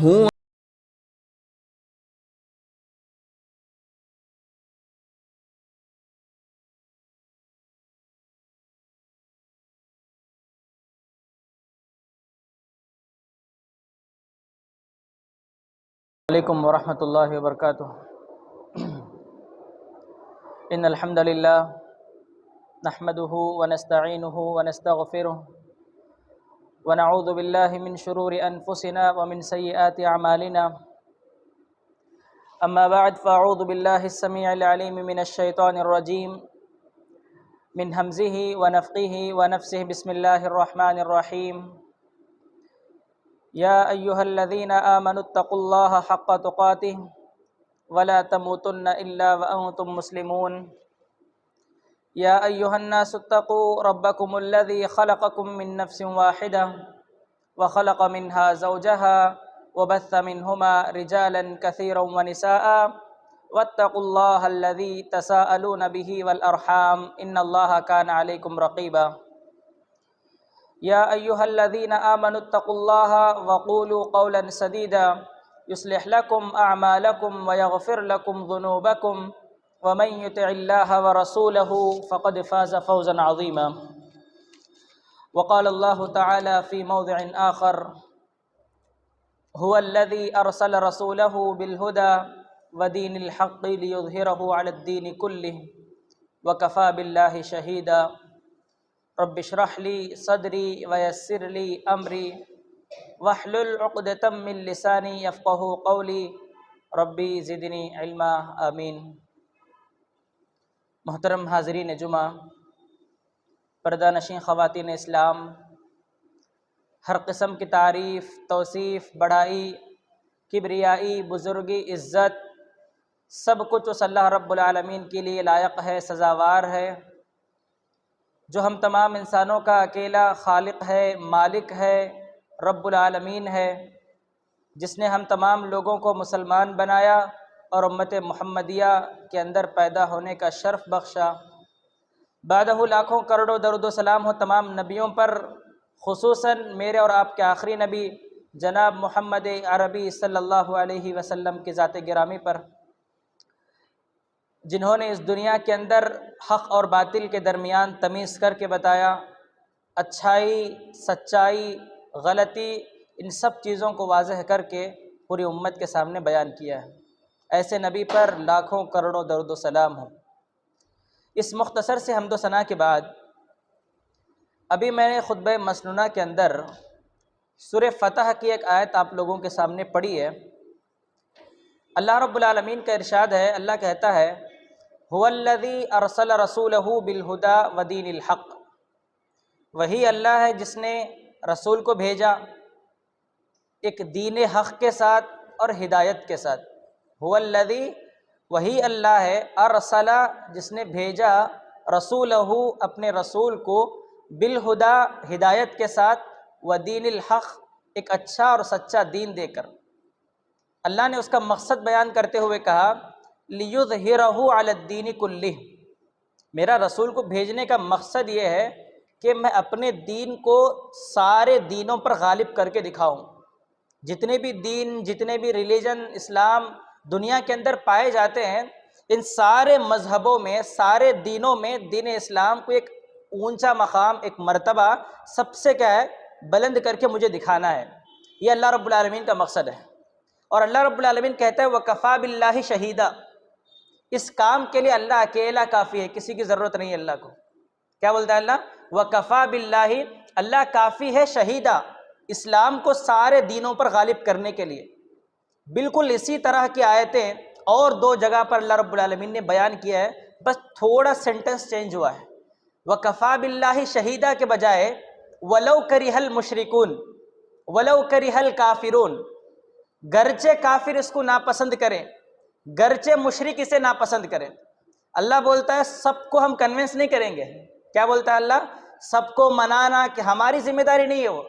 ہوں۔ علیکم ورحمۃ اللہ وبرکاتہ۔ ان الحمد للہ نحمده ونستعینه ونستغفره ونعوذ باللہ من شرور انفسنا ومن سیئات اعمالنا، اما بعد فاعوذ باللہ السمیع العلیم من الشیطان الرجیم من ہمزه ونفخه ونفثه، بسم اللہ الرحمن الرحیم۔ یا ایہا الذین آمنوا اتقوا اللہ حق تقاتہ ولا تموتن الا وانتم مسلمون۔ یا ایہا الناس اتقوا ربکم الذی خلقکم من نفس واحدہ وخلق منها زوجها وبث منہما رجالا کثیرا ونساء واتقوا اللہ الذی تساءلون به والارحام ان اللہ کان علیکم رقیبا۔ یا ایہا الذین آمنوا اتقوا اللہ وقولوا قولا سدیدا یصلح لکم اعمالکم ویغفر لکم ذنوبکم ومن یطع اللہ ورسولہ فقد فاز فوزا عظیما۔ وقال اللہ تعالی فی موضع آخر هو الذی ارسل رسولہ بالہدی ودین الحق لیظہرہ علی الدین کلہ وکفی باللہ شہیدا۔ رب اشرح لی صدری ویسر لی امری واحلل عقدۃ من لسانی یفقہوا قولی ربی زدنی علما، آمین۔ محترم حاضرین جمعہ، پردہ نشین خواتین اسلام، ہر قسم کی تعریف، توصیف، بڑائی، کبریائی، بزرگی، عزت سب کچھ اس اللہ رب العالمین کے لیے لائق ہے، سزاوار ہے، جو ہم تمام انسانوں کا اکیلا خالق ہے، مالک ہے، رب العالمین ہے، جس نے ہم تمام لوگوں کو مسلمان بنایا اور امت محمدیہ کے اندر پیدا ہونے کا شرف بخشا۔ بعدہ لاکھوں کروڑوں درود و سلام ہو تمام نبیوں پر، خصوصاً میرے اور آپ کے آخری نبی جناب محمد عربی صلی اللہ علیہ وسلم کی ذات گرامی پر، جنہوں نے اس دنیا کے اندر حق اور باطل کے درمیان تمیز کر کے بتایا، اچھائی، سچائی، غلطی، ان سب چیزوں کو واضح کر کے پوری امت کے سامنے بیان کیا ہے۔ ایسے نبی پر لاکھوں کروڑوں درود و سلام ہو۔ اس مختصر سے حمد و ثنا کے بعد ابھی میں نے خطبہ مسنونہ کے اندر سورہ فتح کی ایک آیت آپ لوگوں کے سامنے پڑھی ہے۔ اللہ رب العالمین کا ارشاد ہے، اللہ کہتا ہے هو الذی ارسل رسولہ بالہدی ودین الحق، وہی اللہ ہے جس نے رسول کو بھیجا ایک دین حق کے ساتھ اور ہدایت کے ساتھ۔ هو الذی، وہی اللہ ہے، ارسل، جس نے بھیجا، رسولہ، اپنے رسول کو، بالہدی، ہدایت کے ساتھ، ودین الحق، ایک اچھا اور سچا دین دے کر۔ اللہ نے اس کا مقصد بیان کرتے ہوئے کہا لیظہرہ علی الدین کلہ، میرا رسول کو بھیجنے کا مقصد یہ ہے کہ میں اپنے دین کو سارے دینوں پر غالب کر کے دکھاؤں۔ جتنے بھی دین، جتنے بھی ریلیجن، اسلام دنیا کے اندر پائے جاتے ہیں، ان سارے مذہبوں میں، سارے دینوں میں دین اسلام کو ایک اونچا مقام، ایک مرتبہ سب سے کیا ہے، بلند کر کے مجھے دکھانا ہے۔ یہ اللہ رب العالمین کا مقصد ہے۔ اور اللہ رب العالمین کہتا ہے وَكَفَى بِاللَّهِ شَهِيدًا، اس کام کے لیے اللہ اکیلا کافی ہے، کسی کی ضرورت نہیں ہے اللہ کو۔ کیا بولتا ہے اللہ؟ وَكَفَى بِاللَّهِ، اللہ کافی ہے، شہیدہ، اسلام کو سارے دینوں پر غالب کرنے کے لیے۔ بالکل اسی طرح کی آیتیں اور دو جگہ پر اللہ رب العالمین نے بیان کیا ہے، بس تھوڑا سینٹنس چینج ہوا ہے۔ وَكَفَى بِاللَّهِ شَهِيدًا کے بجائے وَلَوْ كَرِهَ الْمُشْرِكُونَ، وَلَوْ كَرِهَ الْكَافِرُونَ، گرچہ کافر اس کو ناپسند کریں، گرچہ مشرک اسے ناپسند کریں۔ اللہ بولتا ہے سب کو ہم کنونس نہیں کریں گے۔ کیا بولتا ہے اللہ؟ سب کو منانا کہ ہماری ذمہ داری نہیں ہے، وہ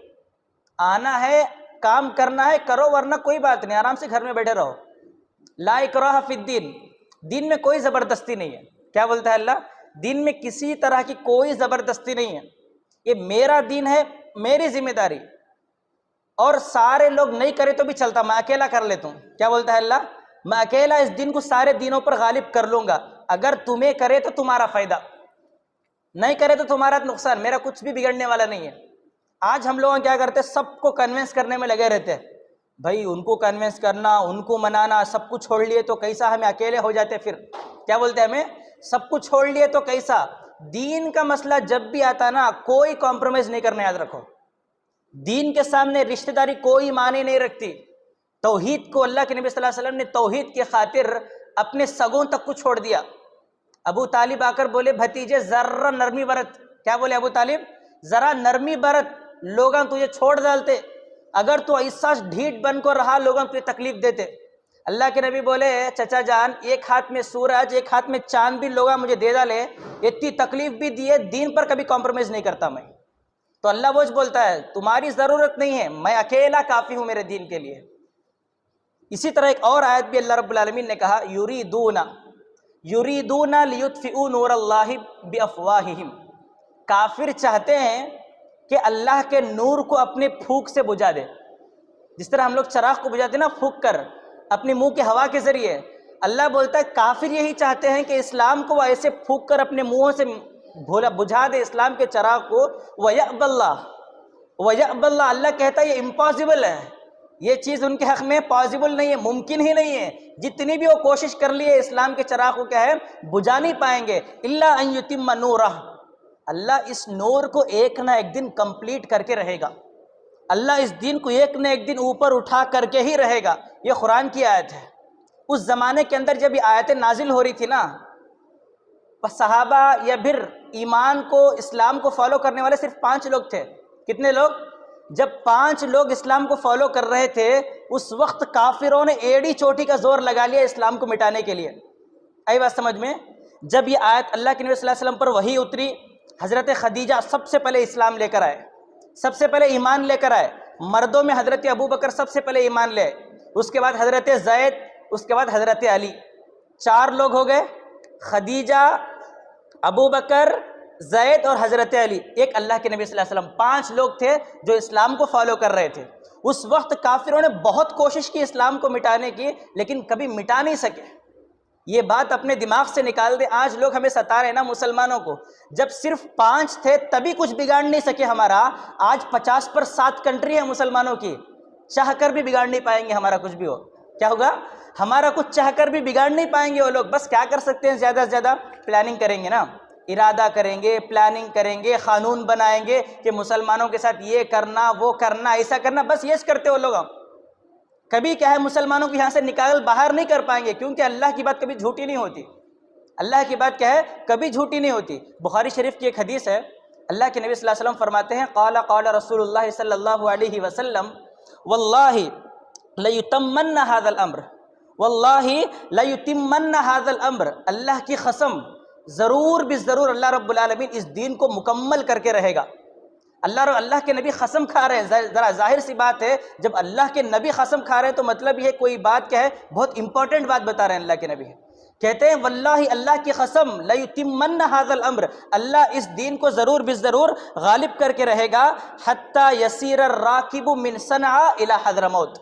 آنا ہے، کام کرنا ہے، کرو، ورنہ کوئی بات نہیں، آرام سے گھر میں بیٹھے رہو۔ لا اکراہ فی الدین، دین میں کوئی زبردستی نہیں ہے۔ کیا بولتا ہے اللہ؟ دین میں کسی طرح کی کوئی زبردستی نہیں ہے، یہ میرا دین ہے، میری ذمہ داری۔ اور سارے لوگ نہیں کرے تو بھی چلتا، میں اکیلا کر لیتا ہوں. کیا بولتا ہے اللہ؟ میں اکیلا اس دین کو سارے دینوں پر غالب کر لوں گا. اگر تمہیں کرے تو تمہارا فائدہ، نہیں کرے تو تمہارا نقصان، میرا کچھ بھی بگڑنے والا نہیں ہے. آج ہم لوگ کیا کرتے ہیں؟ سب کو کنونس کرنے میں لگے رہتے ہیں. بھائی ان کو کنونس کرنا، ان کو منانا، سب کچھ چھوڑ لیے تو کیسا ہمیں اکیلے ہو جاتے. پھر کیا بولتے ہیں ہمیں؟ سب کچھ چھوڑ لیے تو کیسا. دین کا مسئلہ جب بھی آتا نا، کوئی کمپرومائز نہیں کرنا، یاد رکھو. دین کے سامنے رشتہ داری کوئی معنی نہیں رکھتی. توحید کو اللہ کے نبی صلی اللہ علیہ وسلم نے توحید کی خاطر اپنے سگوں تک کو چھوڑ دیا. ابو طالب آ کر بولے بھتیجے ذرا نرمی برت. کیا بولے ابو طالب؟ ذرا نرمی برت، لوگاں تجھے چھوڑ ڈالتے. اگر تو ایسا ڈھیٹ بن کر رہا لوگاں تجھے تکلیف دیتے. اللہ کے نبی بولے چچا جان، ایک ہاتھ میں سورج ایک ہاتھ میں چاند بھی لوگاں مجھے دے ڈالے، اتنی تکلیف بھی دیے، دین پر کبھی کمپرومائز نہیں کرتا میں. تو اللہ وہ بولتا ہے تمہاری ضرورت نہیں ہے، میں اکیلا کافی ہوں میرے دین کے لیے. اسی طرح ایک اور آیت بھی اللہ رب العالمین نے کہا یریدون لیطفئوا نور اللہ بافواہہم. کافر چاہتے ہیں کہ اللہ کے نور کو اپنے پھونک سے بجھا دے. جس طرح ہم لوگ چراغ کو بجھاتے ہیں نا پھونک کر اپنے منہ کی ہوا کے ذریعے، اللہ بولتا ہے کافر یہی چاہتے ہیں کہ اسلام کو وہ ایسے پھونک کر اپنے منہوں سے بجھا دے اسلام کے چراغ کو. وَيَأْبَى اللَّهُ وَيَأْبَى اللَّهُ. اللہ کہتا ہے یہ امپاسبل ہے، یہ چیز ان کے حق میں پاسبل نہیں ہے، ممکن ہی نہیں ہے. جتنی بھی وہ کوشش کر لیے اسلام کے چراغ کو کیا ہے بجھا نہیں پائیں گے. إِلَّا أَن يُتِمَّ نُورَهُ. اللہ اس نور کو ایک نہ ایک دن کمپلیٹ کر کے رہے گا. اللہ اس دین کو ایک نہ ایک دن اوپر اٹھا کر کے ہی رہے گا. یہ قرآن کی آیت ہے. اس زمانے کے اندر جب یہ آیتیں نازل ہو رہی تھی نا، بس صحابہ یا پھر ایمان کو اسلام کو فالو کرنے والے صرف 5 لوگ تھے. کتنے لوگ؟ جب 5 لوگ اسلام کو فالو کر رہے تھے، اس وقت کافروں نے ایڑی چوٹی کا زور لگا لیا اسلام کو مٹانے کے لیے. آئی بات سمجھ میں؟ جب یہ آیت اللہ کے نبی صلی اللہ علیہ وسلم پر وحی اتری، حضرت خدیجہ سب سے پہلے اسلام لے کر آئے، سب سے پہلے ایمان لے کر آئے. مردوں میں حضرت ابو بکر سب سے پہلے ایمان لے، اس کے بعد حضرت زید، اس کے بعد حضرت علی. 4 لوگ ہو گئے، خدیجہ، ابو بکر، زید اور حضرت علی. ایک اللہ کے نبی صلی اللہ علیہ وسلم. 5 لوگ تھے جو اسلام کو فالو کر رہے تھے. اس وقت کافروں نے بہت کوشش کی اسلام کو مٹانے کی، لیکن کبھی مٹا نہیں سکے. یہ بات اپنے دماغ سے نکال دے. آج لوگ ہمیں ستا رہے ہیں نا مسلمانوں کو، جب صرف 5 تھے تبھی کچھ بگاڑ نہیں سکے ہمارا. آج 50 پر 7 کنٹری ہیں مسلمانوں کی، چاہ کر بھی بگاڑ نہیں پائیں گے ہمارا کچھ بھی ہو. کیا ہوگا؟ ہمارا کچھ چاہ کر بھی بگاڑ نہیں پائیں گے وہ لوگ. بس کیا کر سکتے ہیں؟ زیادہ سے زیادہ پلاننگ کریں گے نا، ارادہ کریں گے، پلاننگ کریں گے، قانون بنائیں گے کہ مسلمانوں کے ساتھ یہ کرنا، وہ کرنا، ایسا کرنا. بس یہ کرتے وہ لوگ. کبھی کیا ہے مسلمانوں کو یہاں سے نکال باہر نہیں کر پائیں گے، کیونکہ اللہ کی بات کبھی جھوٹی نہیں ہوتی. اللہ کی بات کیا ہے؟ کبھی جھوٹی نہیں ہوتی. بخاری شریف کی ایک حدیث ہے، اللہ کے نبی صلی اللہ علیہ وسلم فرماتے ہیں قال رسول اللہ صلی اللہ علیہ وسلم واللہ لیتمن ھذا الامر، واللہ لیتمن ھذا الامر. اللہ کی قسم، ضرور بالضرور اللہ رب العالمین اس دین کو مکمل کر کے رہے گا. اللہ کے نبی قسم کھا رہے ہیں. ذرا ظاہر سی بات ہے، جب اللہ کے نبی قسم کھا رہے ہیں تو مطلب یہ کوئی بات کیا ہے، بہت امپورٹنٹ بات بتا رہے ہیں. اللہ کے نبی کہتے ہیں واللہ اللہ کی قسم لیتمن ھذا الامر، اللہ اس دین کو ضرور بالضرور غالب کر کے رہے گا. حتی یسیر الراکب من صنعاء الی حضرموت،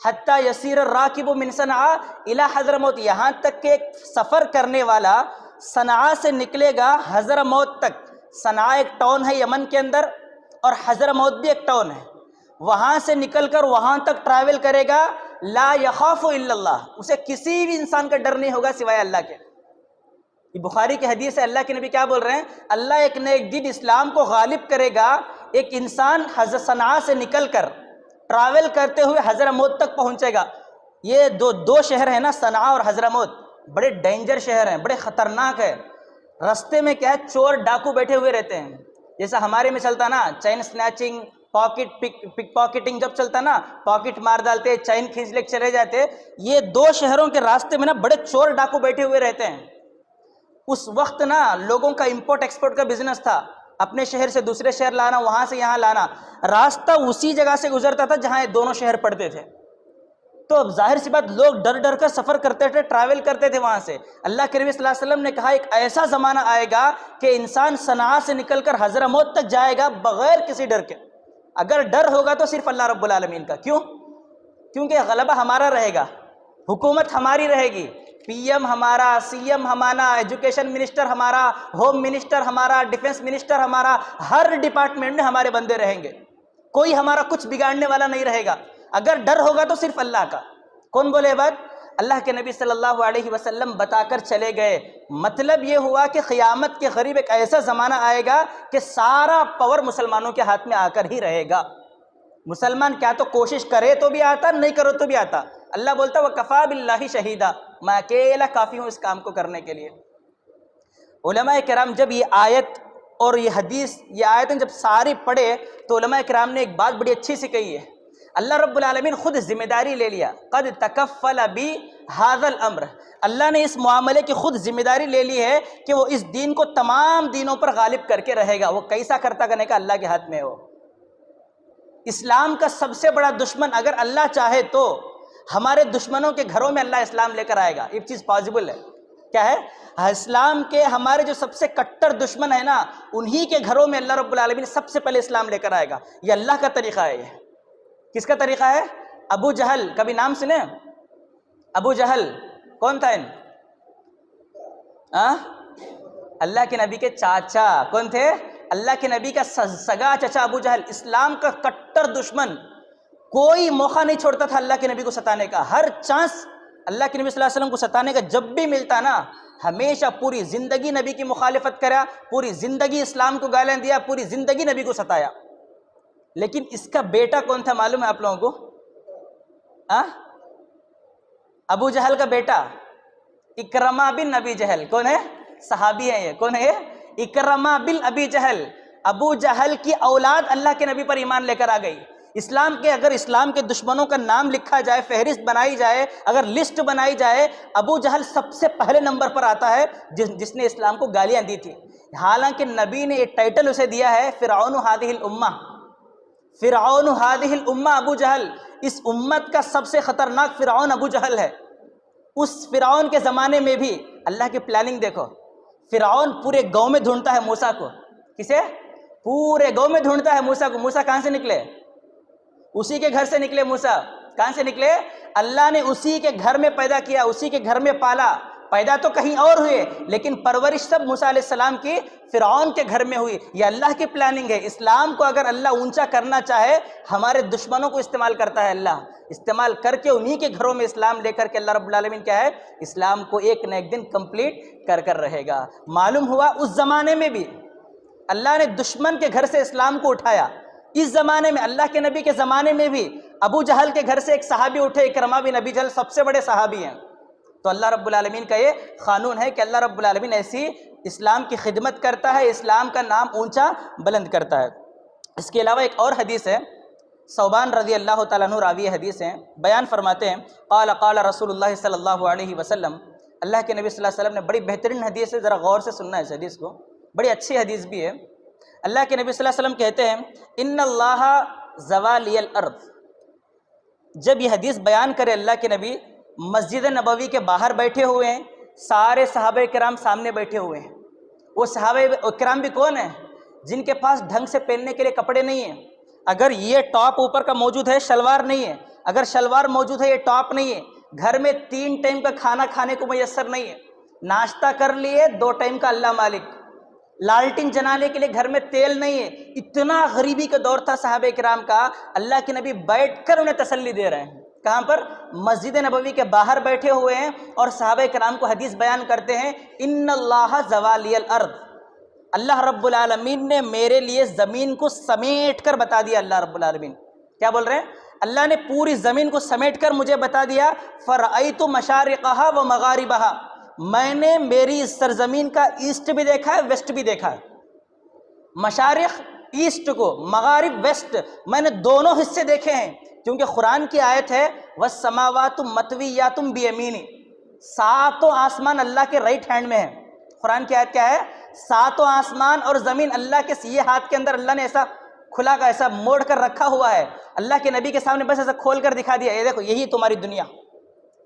حتی یسیر الراکب من صنعاء الی حضرموت، یہاں تک کہ ایک سفر کرنے والا صنعاء سے نکلے گا حضرموت تک. صنعاء ایک ٹاؤن ہے یمن کے اندر، اور حضرموت بھی ایک ٹاؤن ہے. وہاں سے نکل کر وہاں تک ٹریول کرے گا، لا یخاف الا اللہ، اسے کسی بھی انسان کا ڈر نہیں ہوگا سوائے اللہ کے. یہ بخاری کی حدیث ہے. اللہ کے نبی کیا بول رہے ہیں؟ اللہ ایک نہ ایک دن اسلام کو غالب کرے گا. ایک انسان صنعاء سے نکل کر ٹریول کرتے ہوئے حضرموت تک پہنچے گا. یہ دو شہر ہیں نا، صنعاء اور حضرموت، بڑے ڈینجر شہر ہیں، بڑے خطرناک ہے. رستے میں کیا ہے، چور ڈاکو بیٹھے ہوئے رہتے ہیں. جیسا ہمارے میں چلتا نا چین سنیچنگ، پک پاکٹنگ جب چلتا نا، پاکٹ مار ڈالتے، چین کھینچ لے چلے جاتے. یہ 2 شہروں کے راستے میں نا بڑے چور ڈاکو بیٹھے ہوئے رہتے ہیں. اس وقت نا لوگوں کا امپورٹ ایکسپورٹ کا بزنس تھا، اپنے شہر سے دوسرے شہر لانا، وہاں سے یہاں لانا. راستہ اسی جگہ سے گزرتا تھا جہاں یہ دونوں شہر پڑتے تھے. تو اب ظاہر سی بات، لوگ ڈر ڈر کر سفر کرتے تھے، ٹریول کرتے تھے وہاں سے. اللہ کے نبی صلی اللہ علیہ وسلم نے کہا ایک ایسا زمانہ آئے گا کہ انسان صنعاء سے نکل کر حضرموت تک جائے گا بغیر کسی ڈر کے. اگر ڈر ہوگا تو صرف اللہ رب العالمین کا. کیوں؟ کیونکہ غلبہ ہمارا رہے گا، حکومت ہماری رہے گی، پی ایم ہمارا، سی ایم ہمارا، ایجوکیشن منسٹر ہمارا، ہوم منسٹر ہمارا، ڈیفنس منسٹر ہمارا، ہر ڈپارٹمنٹ میں ہمارے بندے رہیں گے، کوئی ہمارا کچھ بگاڑنے والا نہیں رہے گا. اگر ڈر ہوگا تو صرف اللہ کا. کون بولے بات؟ اللہ کے نبی صلی اللہ علیہ وسلم بتا کر چلے گئے. مطلب یہ ہوا کہ قیامت کے قریب ایک ایسا زمانہ آئے گا کہ سارا پاور مسلمانوں کے ہاتھ میں آ کر ہی رہے گا. مسلمان کیا تو کوشش کرے تو بھی آتا، نہیں کرو تو بھی آتا. اللہ بولتا وَكَفَى بِاللَّهِ شَهِيدًا، میں اکیلا کافی ہوں اس کام کو کرنے کے لیے. علماء کرام جب یہ آیت اور یہ حدیث، یہ آیتیں جب ساری پڑھے تو علماء کرام نے ایک بات بڑی اچھی سی کہی ہے. اللہ رب العالمین خود ذمہ داری لے لیا. قد تکفل بی ھذا الامر، اللہ نے اس معاملے کی خود ذمہ داری لے لی ہے کہ وہ اس دین کو تمام دینوں پر غالب کر کے رہے گا. وہ کیسا کرتا کرنے کا اللہ کے ہاتھ میں ہے. وہ اسلام کا سب سے بڑا دشمن اگر اللہ چاہے تو ہمارے دشمنوں کے گھروں میں اللہ اسلام لے کر آئے گا. یہ چیز پاسبل ہے. کیا ہے؟ اسلام کے ہمارے جو سب سے کٹر دشمن ہے نا، انہی کے گھروں میں اللہ رب العالمین سب سے پہلے اسلام لے کر آئے گا. یہ اللہ کا طریقہ ہے. یہ کس کا طریقہ ہے؟ ابو جہل، کبھی نام سنے؟ ابو جہل کون تھا؟ اللہ کے نبی کے چاچا. کون تھے؟ اللہ کے نبی کا سگا چچا ابو جہل، اسلام کا کٹر دشمن. کوئی موقع نہیں چھوڑتا تھا اللہ کے نبی کو ستانے کا. ہر چانس اللہ کے نبی صلی اللہ علیہ وسلم کو ستانے کا جب بھی ملتا نا، ہمیشہ پوری زندگی نبی کی مخالفت کرا، پوری زندگی اسلام کو گالیاں دیا، پوری زندگی نبی کو ستایا. لیکن اس کا بیٹا کون تھا معلوم ہے آپ لوگوں کو؟ ابو جہل کا بیٹا اکرمہ بن ابی جہل. کون ہے؟ صحابی ہیں یہ. کون ہے یہ؟ اکرمہ بن ابی جہل. ابو جہل کی اولاد اللہ کے نبی پر ایمان لے کر آ گئی. اگر اسلام کے دشمنوں کا نام لکھا جائے، فہرست بنائی جائے، اگر لسٹ بنائی جائے، ابو جہل سب سے پہلے نمبر پر آتا ہے جس نے اسلام کو گالیاں دی تھی. حالانکہ نبی نے ایک ٹائٹل اسے دیا ہے فرعون ھذہ الامہ. فرعون ھذہ الامہ ابو جہل. اس امت کا سب سے خطرناک فرعون ابو جہل ہے. اس فرعون کے زمانے میں بھی اللہ کی پلاننگ دیکھو. فرعون پورے گاؤں میں ڈھونڈتا ہے موسیٰ کو. کسے؟ پورے گاؤں میں ڈھونڈتا ہے موسیٰ کو. موسیٰ کہاں سے نکلے؟ اسی کے گھر سے نکلے موسیٰ. کہاں سے نکلے؟ اللہ نے اسی کے گھر میں پیدا کیا، اسی کے گھر میں پالا. پیدا تو کہیں اور ہوئے لیکن پرورش سب موسیٰ علیہ السلام کی فرعون کے گھر میں ہوئی. یہ اللہ کی پلاننگ ہے. اسلام کو اگر اللہ اونچا کرنا چاہے، ہمارے دشمنوں کو استعمال کرتا ہے اللہ. استعمال کر کے انہی کے گھروں میں اسلام لے کر کے اللہ رب العالمین کیا ہے؟ اسلام کو ایک نہ ایک دن کمپلیٹ کر رہے گا. معلوم ہوا اس زمانے میں بھی اللہ نے دشمن کے گھر سے اسلام کو اٹھایا. اس زمانے میں اللہ کے نبی کے زمانے میں بھی ابو جہل کے گھر سے ایک صحابی اٹھے، اکرمہ بن ابی جہل، سب سے بڑے صحابی ہیں. تو اللہ رب العالمین کا یہ قانون ہے کہ اللہ رب العالمین ایسی اسلام کی خدمت کرتا ہے، اسلام کا نام اونچا بلند کرتا ہے. اس کے علاوہ ایک اور حدیث ہے، ثوبان رضی اللہ تعالیٰ عنہ راوی حدیث ہیں، بیان فرماتے ہیں قال قال رسول اللہ صلی اللہ علیہ وسلم. اللہ کے نبی صلی اللہ علیہ وسلم نے بڑی بہترین حدیث ہے، ذرا غور سے سننا ہے اس حدیث کو، بڑی اچھی حدیث بھی ہے. اللہ کے نبی صلی اللہ علیہ وسلم کہتے ہیں ان اللہ زوالی الارض. جب یہ حدیث بیان کرے اللہ کے نبی، مسجد نبوی کے باہر بیٹھے ہوئے ہیں، سارے صحابہ کرام سامنے بیٹھے ہوئے ہیں. وہ صحابہ کرام بھی کون ہیں؟ جن کے پاس ڈھنگ سے پہننے کے لیے کپڑے نہیں ہیں. اگر یہ ٹاپ اوپر کا موجود ہے، شلوار نہیں ہے. اگر شلوار موجود ہے، یہ ٹاپ نہیں ہے. گھر میں 3 ٹائم کا کھانا کھانے کو میسر نہیں ہے. ناشتہ کر لیے، 2 ٹائم کا اللہ مالک. لالٹین جلانے کے لیے گھر میں تیل نہیں ہے. اتنا غریبی کا دور تھا صحابہ کرام کا. اللہ کے نبی بیٹھ کر انہیں تسلی دے رہے ہیں. کہاں پر؟ مسجد نبوی کے باہر بیٹھے ہوئے ہیں اور صحابہ کرام کو حدیث بیان کرتے ہیں ان اللہ زوالی الارض. اللہ رب العالمین نے میرے لیے زمین کو سمیٹ کر بتا دیا. اللہ رب العالمین کیا بول رہے ہیں؟ اللہ نے پوری زمین کو سمیٹ کر مجھے بتا دیا. فرأیت مشارقہا و مغاربہا. میں نے میری اس سرزمین کا ایسٹ بھی دیکھا ہے، ویسٹ بھی دیکھا ہے. مشارق ایسٹ کو، مغارب ویسٹ، میں نے دونوں حصے دیکھے ہیں. کیونکہ قرآن کی آیت ہے وَالسَّمَاوَاتُ مَطْوِيَّاتٌ بِيَمِينِ. 7 آسمان اللہ کے رائٹ ہینڈ میں ہیں. قرآن کی آیت کیا ہے؟ 7 آسمان اور زمین اللہ کے یہ ہاتھ کے اندر اللہ نے ایسا کھلا کا ایسا موڑ کر رکھا ہوا ہے. اللہ کے نبی کے سامنے بس ایسا کھول کر دکھا دیا، یہ دیکھو یہی تمہاری دنیا.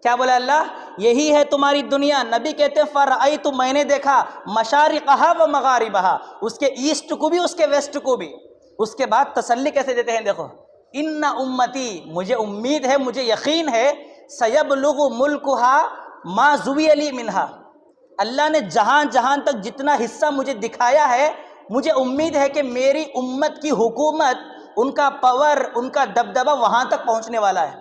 کیا بولا اللہ؟ یہی ہے تمہاری دنیا. نبی کہتے فرأیت، میں نے دیکھا، مشارقہا و مغاربہا، اس کے ایسٹ کو بھی اس کے ویسٹ کو بھی. اس کے بعد تسلی کیسے دیتے ہیں دیکھو، ان امتی، مجھے امید ہے، مجھے یقین ہے، سیبلغ ملکہا ما زوی علی منہا، اللہ نے جہاں جہاں تک جتنا حصہ مجھے دکھایا ہے، مجھے امید ہے کہ میری امت کی حکومت، ان کا پاور، ان کا دبدبہ وہاں تک پہنچنے والا ہے۔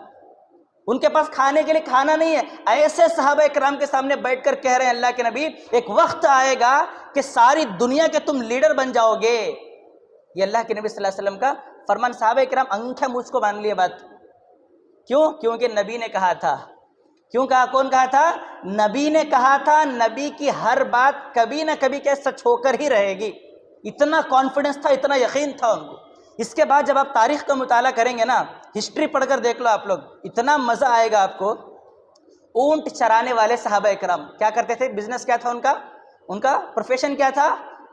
ان کے پاس کھانے کے لیے کھانا نہیں ہے، ایسے صحابہ کرام کے سامنے بیٹھ کر کہہ رہے ہیں اللہ کے نبی ایک وقت آئے گا کہ ساری دنیا کے تم لیڈر بن جاؤ گے۔ یہ اللہ کے نبی صلی اللہ علیہ وسلم کا فرمان، صحابہ کرام انگوٹھا مجھ کو مان لیے بات۔ کیوں؟ کیونکہ نبی نے کہا تھا۔ کیوں کہا؟ کون کہا تھا؟ نبی نے کہا تھا، نبی کی ہر بات کبھی نہ کبھی کہ سچ ہو کر ہی رہے گی، اتنا کانفیڈنس تھا، اتنا یقین تھا ان کو۔ اس کے بعد جب آپ تاریخ کا مطالعہ کریں گے نا، ہسٹری پڑھ کر دیکھ لو آپ لوگ، اتنا مزہ آئے گا آپ کو۔ اونٹ چرانے والے صحابہ کرام کیا کرتے تھے؟ بزنس کیا تھا ان کا پروفیشن کیا تھا؟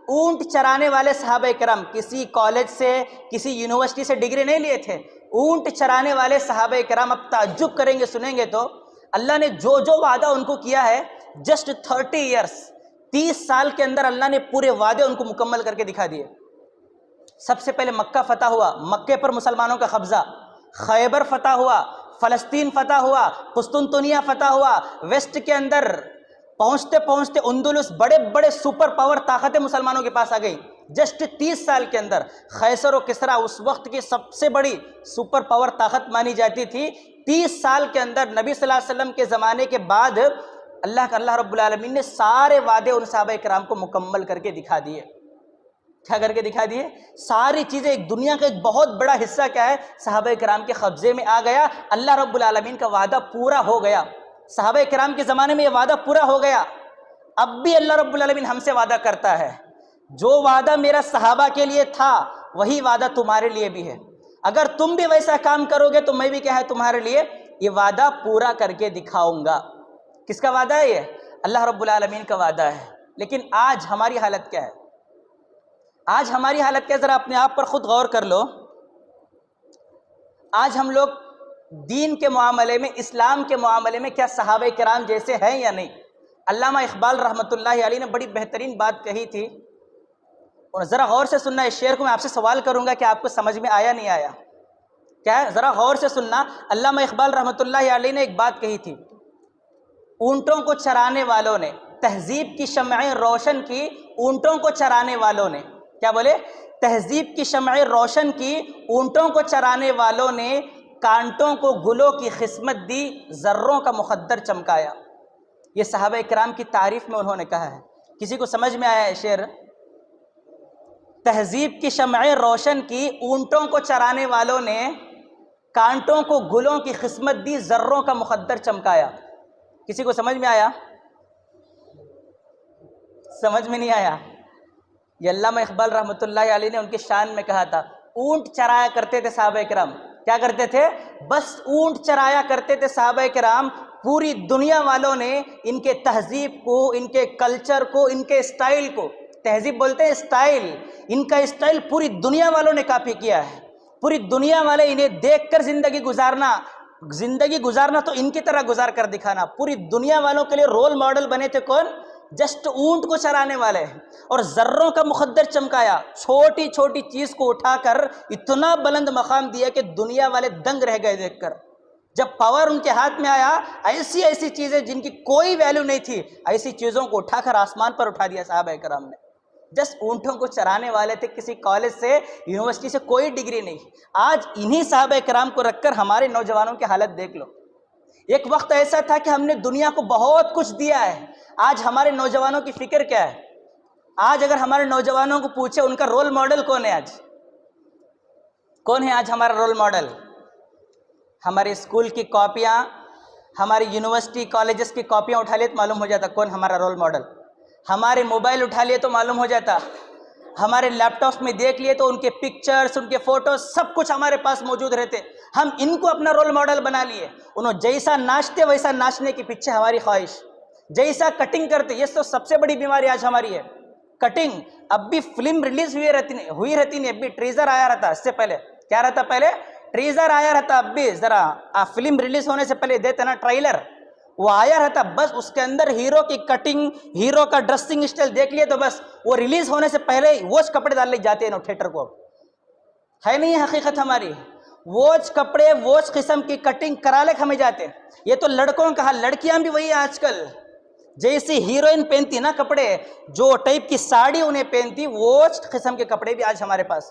اونٹ چرانے والے صحابہ کرام کسی کالج سے، کسی یونیورسٹی سے ڈگری نہیں لیے تھے، اونٹ چرانے والے صحابہ کرام۔ اب تعجب کریں گے سنیں گے تو، اللہ نے جو جو وعدہ ان کو کیا ہے، جسٹ 30 ایئرس، 30 سال کے اندر اللہ نے پورے وعدے ان کو مکمل کر کے دکھا دیے۔ سب سے پہلے مکہ فتح ہوا، مکے پر مسلمانوں کا قبضہ، خیبر فتح ہوا، فلسطین فتح ہوا، قسطنطنیہ فتح ہوا، ویسٹ کے اندر پہنچتے پہنچتے اندلس، بڑے بڑے سپر پاور طاقتیں مسلمانوں کے پاس آ گئی جسٹ 30 سال کے اندر۔ قیصر و کسریٰ اس وقت کی سب سے بڑی سپر پاور طاقت مانی جاتی تھی۔ 30 سال کے اندر نبی صلی اللہ علیہ وسلم کے زمانے کے بعد اللہ رب العالمین نے سارے وعدے ان صحابہ کرام کو مکمل کر کے دکھا دیے۔ کیا کر کے دکھا دیے؟ ساری چیزیں، ایک دنیا کا ایک بہت بڑا حصہ کیا ہے؟ صحابہ کرام کے قبضے میں آ گیا۔ اللہ رب العالمین کا وعدہ پورا ہو گیا، صحابہ کرام کے زمانے میں یہ وعدہ پورا ہو گیا۔ اب بھی اللہ رب العالمین ہم سے وعدہ کرتا ہے، جو وعدہ میرا صحابہ کے لیے تھا وہی وعدہ تمہارے لیے بھی ہے۔ اگر تم بھی ویسا کام کرو گے تو میں بھی کیا ہے تمہارے لیے یہ وعدہ پورا کر کے دکھاؤں گا۔ کس کا وعدہ ہے یہ؟ اللہ رب العالمین کا وعدہ ہے۔ لیکن آج ہماری حالت کیا ہے؟ آج ہماری حالت کیا؟ ذرا اپنے آپ پر خود غور کر لو۔ آج ہم لوگ دین کے معاملے میں، اسلام کے معاملے میں کیا صحابہ کرام جیسے ہیں یا نہیں؟ علامہ اقبال رحمۃ اللہ علیہ نے بڑی بہترین بات کہی تھی، اور ذرا غور سے سننا۔ اس شعر کو میں آپ سے سوال کروں گا کہ آپ کو سمجھ میں آیا نہیں آیا؟ کیا ہے؟ ذرا غور سے سننا۔ علامہ اقبال رحمۃ اللہ علیہ نے ایک بات کہی تھی، اونٹوں کو چرانے والوں نے تہذیب کی شمعیں روشن کی، اونٹوں کو چرانے والوں نے، کیا بولے؟ تہذیب کی شمعیں روشن کی، اونٹوں کو چرانے والوں نے کانٹوں کو گلوں کی قسمت دی، ذروں کا مقدر چمکایا۔ یہ صحابہ کرام کی تعریف میں انہوں نے کہا ہے۔ کسی کو سمجھ میں آیا ہے شعر؟ تہذیب کی شمعیں روشن کی، اونٹوں کو چرانے والوں نے کانٹوں کو گلوں کی قسمت دی، ذروں کا مقدر چمکایا۔ کسی کو سمجھ میں آیا؟ سمجھ میں نہیں آیا؟ یہ علامہ اقبال رحمۃ اللہ علیہ نے ان کی شان میں کہا تھا۔ اونٹ چرایا کرتے تھے صحابہ کرام، کیا کرتے تھے؟ بس اونٹ چرایا کرتے تھے صحابہ کرام۔ پوری دنیا والوں نے ان کے تہذیب کو، ان کے کلچر کو، ان کے اسٹائل کو، تہذیب بولتے ہیں اسٹائل، ان کا اسٹائل پوری دنیا والوں نے کاپی کیا ہے۔ پوری دنیا والے انہیں دیکھ کر زندگی گزارنا تو ان کی طرح گزار کر دکھانا۔ پوری دنیا والوں کے لیے رول ماڈل بنے تھے کون؟ جسٹ اونٹ کو چرانے والے، اور ذروں کا مقدر چمکایا۔ چھوٹی چھوٹی چیز کو اٹھا کر اتنا بلند مقام دیا کہ دنیا والے دنگ رہ گئے دیکھ کر۔ جب پاور ان کے ہاتھ میں آیا، ایسی ایسی چیزیں جن کی کوئی ویلیو نہیں تھی، ایسی چیزوں کو اٹھا کر آسمان پر اٹھا دیا صحابہ کرام نے۔ جسٹ اونٹوں کو چرانے والے تھے، کسی کالج سے، یونیورسٹی سے کوئی ڈگری نہیں۔ آج انہی صحابہ کرام کو رکھ کر ہمارے نوجوانوں کی حالت دیکھ لو۔ ایک وقت ایسا تھا کہ ہم نے دنیا کو بہت کچھ دیا ہے، آج ہمارے نوجوانوں کی فکر کیا ہے؟ آج اگر ہمارے نوجوانوں کو پوچھے ان کا رول ماڈل کون ہے، آج کون ہے آج ہمارا رول ماڈل؟ ہمارے اسکول کی کاپیاں، ہماری یونیورسٹی کالجز کی کاپیاں اٹھا لیے تو معلوم ہو جاتا کون ہمارا رول ماڈل۔ ہمارے موبائل اٹھا لیے تو معلوم ہو جاتا، ہمارے لیپ ٹاپ میں دیکھ لیے تو ان کے پکچرز، ان کے فوٹوز سب کچھ ہمارے پاس موجود رہتے۔ ہم ان کو اپنا رول ماڈل بنا لیے، انہوں جیسا ناچتے ویسا ناچنے کے پیچھے ہماری خواہش، جیسا کٹنگ کرتے۔ یہ تو سب سے بڑی بیماری آج ہماری ہے، کٹنگ۔ اب بھی فلم ریلیز ہوئی رہتی نہیں، اب بھی ٹریزر آیا رہتا۔ اس سے پہلے کیا رہتا؟ پہلے ٹریزر آیا رہتا، اب بھی ذرا فلم ریلیز ہونے سے پہلے دیتے نا ٹریلر، وہ آیا رہتا۔ بس اس کے اندر ہیرو کی کٹنگ، ہیرو کا ڈریسنگ اسٹائل دیکھ لیے تو بس وہ ریلیز ہونے سے پہلے وہ کپڑے ڈال لے جاتے ہیں تھیٹر کو۔ ہے نہیں حقیقت ہماری. ووچ کپڑے ووچ قسم کی کٹنگ کرا لے ہمیں جاتے. یہ تو لڑکوں کا حال. لڑکیاں بھی وہی آج کل جیسی ہیروئن پہنتی نا کپڑے, جو ٹائپ کی ساڑی انہیں پہنتی, ووچ قسم کے کپڑے بھی آج ہمارے پاس.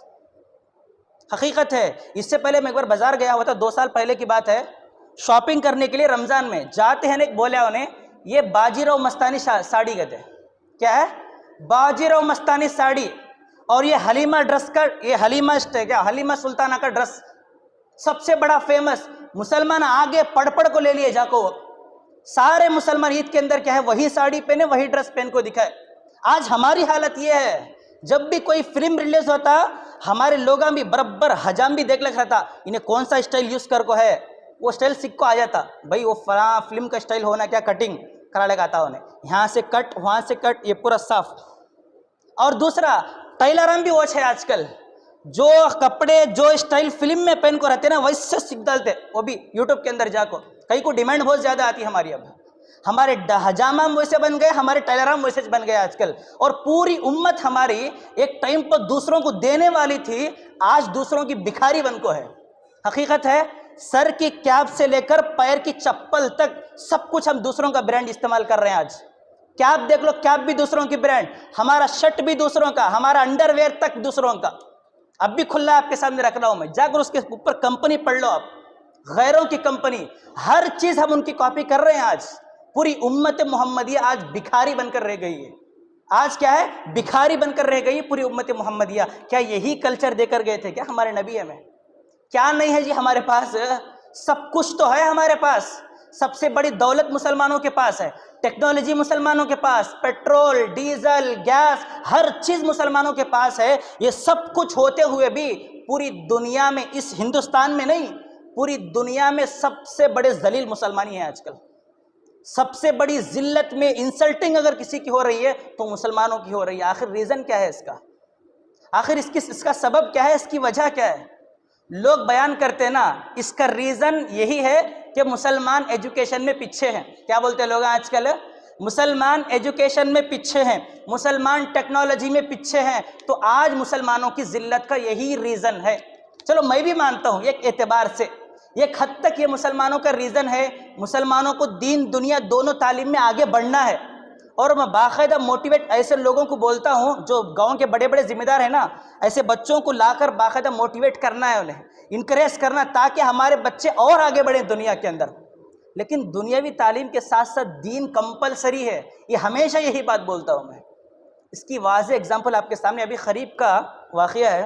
حقیقت ہے. اس سے پہلے میں ایک بار بازار گیا ہوا تھا, 2 سال پہلے کی بات ہے, شاپنگ کرنے کے لیے رمضان میں جاتے ہیں. ایک بولے انہیں یہ باجیراؤ مستانی ساڑی کہتے ہیں. کیا ہے؟ باجیراؤ مستانی ساڑی. اور یہ حلیمہ ڈریس کا, یہ حلیمہ کیا حلیمہ سلطانہ کا ڈریس سب سے بڑا فیمس. مسلمان آگے پڑھ کو لے لیے جا کو. سارے مسلمان عید کے اندر کیا ہے, وہی ساڑی پہنے, وہی ڈریس پہن کو دکھائے. آج ہماری حالت یہ ہے, جب بھی کوئی فلم ریلیز ہوتا ہمارے لوگاں بھی برابر حجام بھی دیکھ لکھا تھا انہیں کون سا اسٹائل یوز کر کو ہے, وہ اسٹائل سیکھ کو آ جاتا. بھائی وہ فلاں فلم کا اسٹائل ہونا کیا, کٹنگ کرا لگاتا انہیں, یہاں سے کٹ وہاں سے کٹ, یہ پورا صاف. اور دوسرا ٹیلرم بھی واچ ہے آج کل, جو کپڑے جو اسٹائل فلم میں پہن کو رہتے نا ویسے سیکھ ڈالتے, وہ بھی یوٹیوب کے اندر جا کو. کئی کو ڈیمانڈ بہت زیادہ آتی ہماری. اب ہمارے حجامام ویسے بن گئے, ہمارے ٹیلرام ویسے بن گئے آج کل. اور پوری امت ہماری ایک ٹائم پر دوسروں کو دینے والی تھی, آج دوسروں کی بھکاری بن کو ہے. حقیقت ہے, سر کی کیپ سے لے کر پیر کی چپل تک سب کچھ ہم دوسروں کا برانڈ استعمال کر رہے ہیں. آج کیپ دیکھ لو, کیپ بھی دوسروں کی برانڈ, ہمارا شرٹ بھی دوسروں کا, ہمارا انڈر ویئر تک دوسروں کا. اب بھی کھلا آپ کے سامنے رکھ رہا ہوں میں, جا کر اس کے اوپر کمپنی پڑھ لو آپ, غیروں کی کمپنی, ہر چیز ہم ان کی کاپی کر رہے ہیں. آج پوری امت محمدیہ آج بھکاری بن کر رہ گئی ہے. آج کیا ہے, بھکاری بن کر رہ گئی پوری امت محمدیہ. کیا یہی کلچر دے کر گئے تھے کیا ہمارے نبی ہمیں؟ کیا نہیں ہے جی ہمارے پاس, سب کچھ تو ہے ہمارے پاس. سب سے بڑی دولت مسلمانوں کے پاس ہے, ٹیکنالوجی مسلمانوں کے پاس, پیٹرول ڈیزل گیس ہر چیز مسلمانوں کے پاس ہے. یہ سب کچھ ہوتے ہوئے بھی پوری دنیا میں, اس ہندوستان میں نہیں, پوری دنیا میں سب سے بڑے ذلیل مسلمانی ہیں آج کل. سب سے بڑی ذلت میں انسلٹنگ اگر کسی کی ہو رہی ہے تو مسلمانوں کی ہو رہی ہے. آخر ریزن کیا ہے اس کا؟ آخر اس کا سبب کیا ہے, اس کی وجہ کیا ہے؟ لوگ بیان کرتے ہیں نا, اس کا ریزن یہی ہے کہ مسلمان ایجوکیشن میں پیچھے ہیں. کیا بولتے ہیں لوگ آج کل؟ مسلمان ایجوکیشن میں پیچھے ہیں, مسلمان ٹیکنالوجی میں پیچھے ہیں. تو آج مسلمانوں کی ذلت کا یہی ریزن ہے. چلو میں بھی مانتا ہوں ایک اعتبار سے, ایک حد تک یہ مسلمانوں کا ریزن ہے. مسلمانوں کو دین دنیا دونوں تعلیم میں آگے بڑھنا ہے. اور میں باقاعدہ موٹیویٹ ایسے لوگوں کو بولتا ہوں جو گاؤں کے بڑے بڑے ذمہ دار ہیں نا, ایسے بچوں کو لا کر باقاعدہ موٹیویٹ کرنا ہے, انہیں انکریج کرنا, تاکہ ہمارے بچے اور آگے بڑھیں دنیا کے اندر. لیکن دنیاوی تعلیم کے ساتھ ساتھ دین کمپلسری ہے, یہ ہمیشہ یہی بات بولتا ہوں میں. اس کی واضح اگزامپل آپ کے سامنے, ابھی قریب کا واقعہ ہے.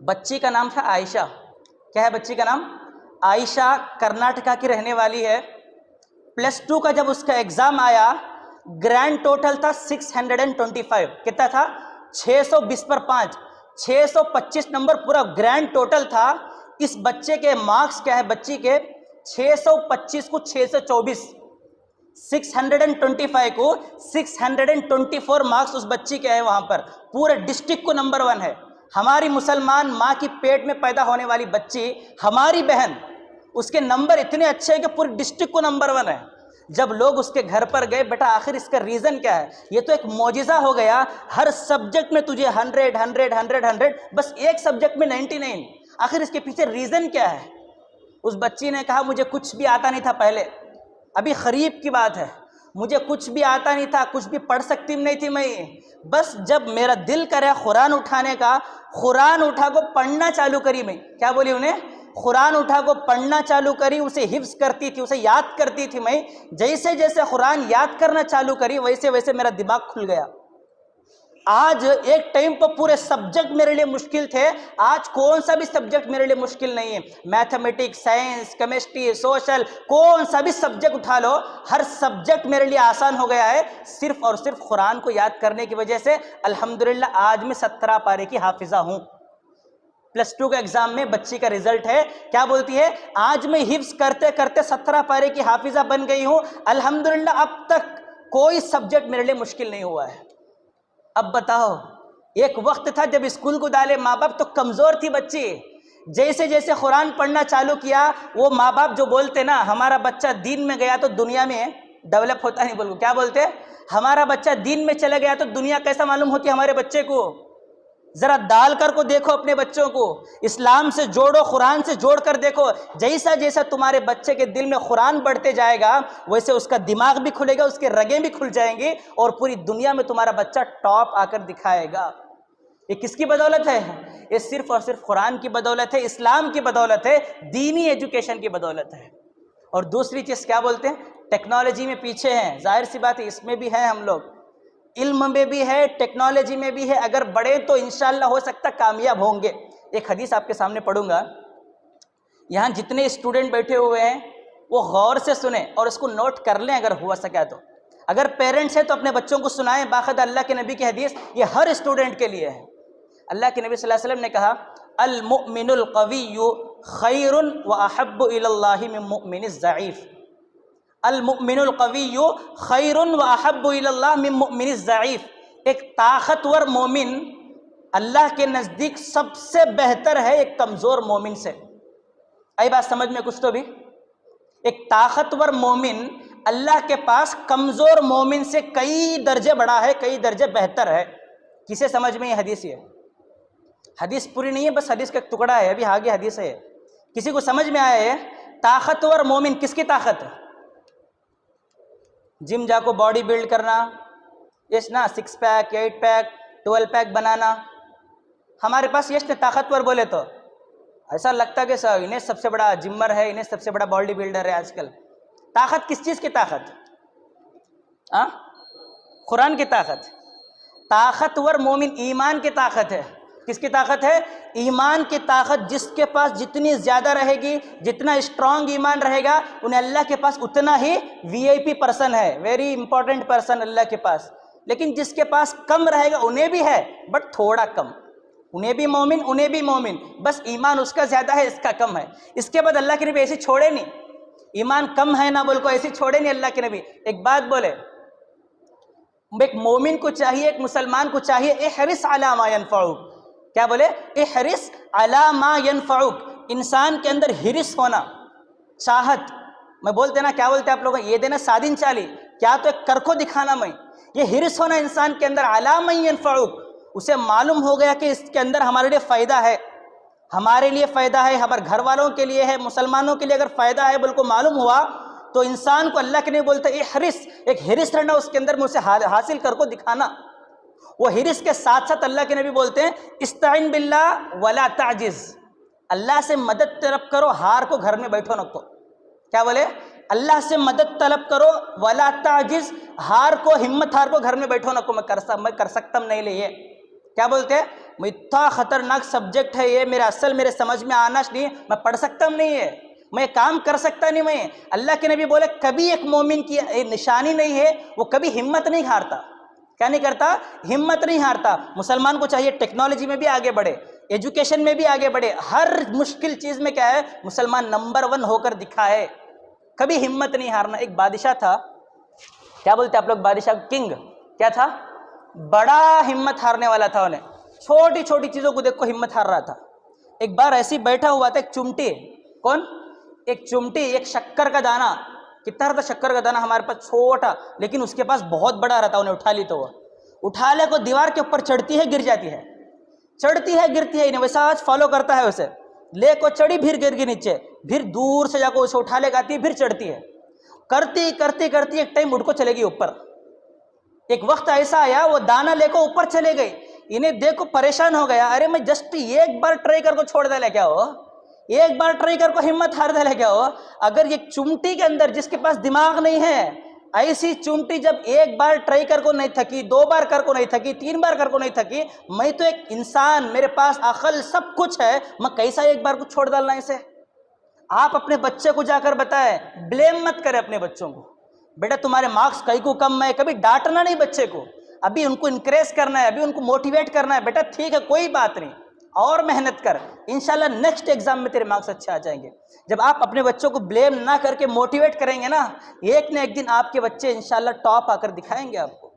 بچی کا نام تھا عائشہ. کیا ہے بچی کا نام؟ عائشہ. کرناٹکا کی رہنے والی ہے. +2 کا جب اس کا ایگزام آیا, گرینڈ ٹوٹل تھا 625. کتنا تھا؟ 620 پر 5, 625 نمبر پورا گرینڈ ٹوٹل تھا. اس بچے کے مارکس کیا ہے, بچی کے 625 کو 624, 625 کو 624 مارکس اس بچی کے ہیں وہاں پر. پورے ڈسٹرکٹ کو نمبر 1 ہے. ہماری مسلمان ماں کی پیٹ میں پیدا ہونے والی بچی, ہماری بہن, اس کے نمبر اتنے اچھے ہیں کہ پورے ڈسٹرکٹ کو نمبر 1 ہے. جب لوگ اس کے گھر پر گئے, بیٹا آخر اس کا ریزن کیا ہے؟ یہ تو ایک معجزہ ہو گیا, ہر سبجیکٹ میں تجھے 100 100 100 100, بس ایک سبجیکٹ میں 99. آخر اس کے پیچھے ریزن کیا ہے؟ اس بچی نے کہا مجھے کچھ بھی آتا نہیں تھا پہلے, ابھی قریب کی بات ہے, مجھے کچھ بھی آتا نہیں تھا, کچھ بھی پڑھ سکتی نہیں تھی میں, بس جب میرا دل کرے قرآن اٹھانے کا, قرآن اٹھا کو پڑھنا چالو کری میں. کیا بولی انہیں؟ قرآن اٹھا کو پڑھنا چالو کری, اسے حفظ کرتی تھی, اسے یاد کرتی تھی میں. جیسے جیسے قرآن یاد کرنا چالو کری ویسے ویسے میرا دماغ کھل گیا. آج ایک ٹائم پر پورے سبجیکٹ میرے لیے مشکل تھے, آج کون سا بھی سبجیکٹ میرے لیے مشکل نہیں ہے. میتھمیٹکس, سائنس, کیمسٹری, سوشل, کون سا بھی سبجیکٹ اٹھا لو, ہر سبجیکٹ میرے لیے آسان ہو گیا ہے, صرف اور صرف قرآن کو یاد کرنے کی وجہ سے. الحمدللہ آج میں 17 پارے کی حافظہ ہوں. +2 کا ایگزام میں بچی کا رزلٹ ہے, کیا بولتی ہے؟ آج میں حفظ کرتے کرتے 17 پارے کی حافظہ بن گئی ہوں. الحمدللہ اب تک کوئی سبجیکٹ میرے لیے مشکل نہیں ہوا ہے. اب بتاؤ, ایک وقت تھا جب اسکول کو ڈالے ماں باپ تو کمزور تھی بچی, جیسے جیسے قرآن پڑھنا چالو کیا, وہ ماں باپ جو بولتے نا ہمارا بچہ دین میں گیا تو دنیا میں ڈیولپ ہوتا نہیں, بولو کیا بولتے, ہمارا بچہ دین میں چلا گیا تو دنیا کیسا معلوم ہوتی ہمارے بچے کو. ذرا ڈال کر کو دیکھو اپنے بچوں کو، اسلام سے جوڑو، قرآن سے جوڑ کر دیکھو، جیسا جیسا تمہارے بچے کے دل میں قرآن بڑھتے جائے گا ویسے اس کا دماغ بھی کھلے گا، اس کے رگیں بھی کھل جائیں گی، اور پوری دنیا میں تمہارا بچہ ٹاپ آ کر دکھائے گا۔ یہ کس کی بدولت ہے؟ یہ صرف اور صرف قرآن کی بدولت ہے، اسلام کی بدولت ہے، دینی ایجوکیشن کی بدولت ہے۔ اور دوسری چیز کیا بولتے ہیں؟ ٹیکنالوجی میں پیچھے ہیں، ظاہر سی بات ہے اس میں بھی ہیں ہم لوگ، علم میں بھی ہے، ٹیکنالوجی میں بھی ہے، اگر بڑھے تو انشاءاللہ ہو سکتا کامیاب ہوں گے۔ ایک حدیث آپ کے سامنے پڑھوں گا، یہاں جتنے اسٹوڈنٹ بیٹھے ہوئے ہیں وہ غور سے سنیں اور اس کو نوٹ کر لیں اگر ہوا سکا تو، اگر پیرنٹس ہیں تو اپنے بچوں کو سنائیں، باقاعدہ اللہ کے نبی کی حدیث یہ ہر اسٹوڈنٹ کے لیے ہے۔ اللہ کے نبی صلی اللہ علیہ وسلم نے کہا المؤمن القوی خیر واحب الی اللہ من مؤمن الضعیف، المؤمن القوی خیر واحب الی اللہ من مؤمن الضعیف، ایک طاقتور مومن اللہ کے نزدیک سب سے بہتر ہے ایک کمزور مومن سے۔ آئی بات سمجھ میں کچھ تو بھی؟ ایک طاقتور مومن اللہ کے پاس کمزور مومن سے کئی درجے بڑا ہے، کئی درجے بہتر ہے۔ کسے سمجھ میں یہ حدیث؟ یہ حدیث پوری نہیں ہے، بس حدیث کا ایک ٹکڑا ہے، ابھی آگے حدیث ہے۔ کسی کو سمجھ میں آیا ہے طاقتور مومن کس کی طاقت ہے؟ جم جا کو باڈی بلڈ کرنا، یس نا، 6 پیک 8 پیک 12 پیک بنانا، ہمارے پاس یس نا طاقتور بولے تو ایسا لگتا کہ انہیں سب سے بڑا جمر ہے، انہیں سب سے بڑا باڈی بلڈر ہے آج کل۔ طاقت کس چیز کی طاقت؟ قرآن کی طاقت۔ طاقتور مومن ایمان کی طاقت ہے۔ کس کی طاقت ہے؟ ایمان کی طاقت۔ جس کے پاس جتنی زیادہ رہے گی، جتنا اسٹرانگ ایمان رہے گا، انہیں اللہ کے پاس اتنا ہی VIP پرسن ہے، ویری امپورٹنٹ پرسن اللہ کے پاس۔ لیکن جس کے پاس کم رہے گا، انہیں بھی ہے بٹ تھوڑا کم، انہیں بھی مومن، انہیں بھی مومن، بس ایمان اس کا زیادہ ہے، اس کا کم ہے۔ اس کے بعد اللہ کے نبی ایسے چھوڑے نہیں، ایمان کم ہے نہ بول کو ایسے چھوڑے نہیں اللہ کے نبی۔ ایک بات بولے، ایک مومن کو چاہیے، ایک مسلمان کو چاہیے، احرص علی ما ینفعک، کیا بولے؟ احرص علی ما ینفعک، انسان کے اندر حرص ہونا، چاہت، میں بولتے نا کیا بولتے آپ لوگ، یہ دینا سادن چالی، کیا تو ایک کر کو دکھانا، میں یہ حرص ہونا انسان کے اندر، علی ما ینفعک، اسے معلوم ہو گیا کہ اس کے اندر ہمارے لیے فائدہ ہے، ہمارے لیے فائدہ ہے، ہمارے گھر والوں کے لیے ہے، مسلمانوں کے لیے اگر فائدہ ہے بول کو معلوم ہوا تو انسان کو اللہ کے نہیں بولتے احرص، ایک حرص رہنا اس کے اندر میں اسے حاصل کر کو دکھانا۔ وہ حرص کے ساتھ ساتھ اللہ کے نبی بولتے ہیں استعن باللہ ولا تعجز، اللہ سے مدد طلب کرو، ہار کو گھر میں بیٹھو نہ کو، کیا بولے؟ اللہ سے مدد طلب کرو ولا تعجز، ہار کو، ہمت ہار کو گھر میں بیٹھو نہ کو، میں کر سکتا نہیں لے، یہ کیا بولتے ہیں؟ میں اتنا خطرناک سبجیکٹ ہے یہ، میرے سمجھ میں آنا نہیں، میں پڑھ سکتا نہیں ہے، میں کام کر سکتا نہیں۔ میں اللہ کے نبی بولے کبھی ایک مومن کی نشانی نہیں ہے وہ کبھی ہمت نہیں ہارتا، کیا نہیں کرتا؟ ہمت نہیں ہارتا۔ مسلمان کو چاہیے ٹیکنالوجی میں بھی آگے بڑھے، ایجوکیشن میں بھی آگے بڑھے، ہر مشکل چیز میں کیا ہے مسلمان نمبر 1 ہو کر دکھائے، کبھی ہمت نہیں ہارنا۔ ایک بادشاہ تھا، کیا بولتے آپ لوگ بادشاہ؟ کنگ، کیا تھا؟ بڑا ہمت ہارنے والا تھا، انہیں چھوٹی چھوٹی چیزوں کو دیکھ کو ہمت ہار رہا تھا۔ ایک بار ایسی بیٹھا ہوا تھا، ایک چمٹی، کون؟ ایک چمٹی، ایک شکر کا دانہ، کتنا رہتا شکر کا دانہ ہمارے پاس چھوٹا، لیکن اس کے پاس بہت بڑا رہتا، انہیں اٹھا لی تو وہ اٹھا لے کو دیوار کے اوپر چڑھتی ہے، گر جاتی ہے، چڑھتی ہے گرتی ہے، انہیں ویسا آج فالو کرتا ہے، اسے لے کو چڑھی پھر گر گئی نیچے، پھر دور سے جا کو اسے اٹھا لے گاتی ہے، پھر چڑھتی ہے، کرتی کرتی کرتی ایک ٹائم اٹھ کو چلے گی اوپر۔ ایک وقت ایسا آیا وہ دانہ لے کو اوپر چلے گئی، انہیں دیکھو پریشان ہو گیا، ارے میں جسٹ ایک بار ٹرائی کر کو چھوڑ دے لے کیا ہو، ایک بار ٹرائی کر کو ہمت ہار دے لے کیا ہو۔ اگر یہ چمٹی کے اندر جس کے پاس دماغ نہیں ہے، ایسی چمٹی جب ایک بار ٹرائی کر کو نہیں تھکی، 2 بار کر کو نہیں تھکی، 3 بار کر کو نہیں تھکی، میں تو ایک انسان، میرے پاس عقل سب کچھ ہے، میں کیسا ایک بار کو چھوڑ ڈالنا اسے؟ آپ اپنے بچے کو جا کر بتائیں، بلیم مت کرے اپنے بچوں کو، بیٹا تمہارے مارکس کئی کو کم ہے، کبھی ڈانٹنا نہیں بچے کو، ابھی ان کو انکریج کرنا ہے، ابھی ان کو موٹیویٹ کرنا ہے، بیٹا ٹھیک ہے کوئی بات نہیں، اور محنت کر، انشاءاللہ نیکسٹ ایگزام میں تیرے مارکس اچھے آ جائیں گے۔ جب آپ اپنے بچوں کو بلیم نہ کر کے موٹیویٹ کریں گے نا، ایک نہ ایک دن آپ کے بچے انشاءاللہ ٹاپ آ کر دکھائیں گے آپ کو۔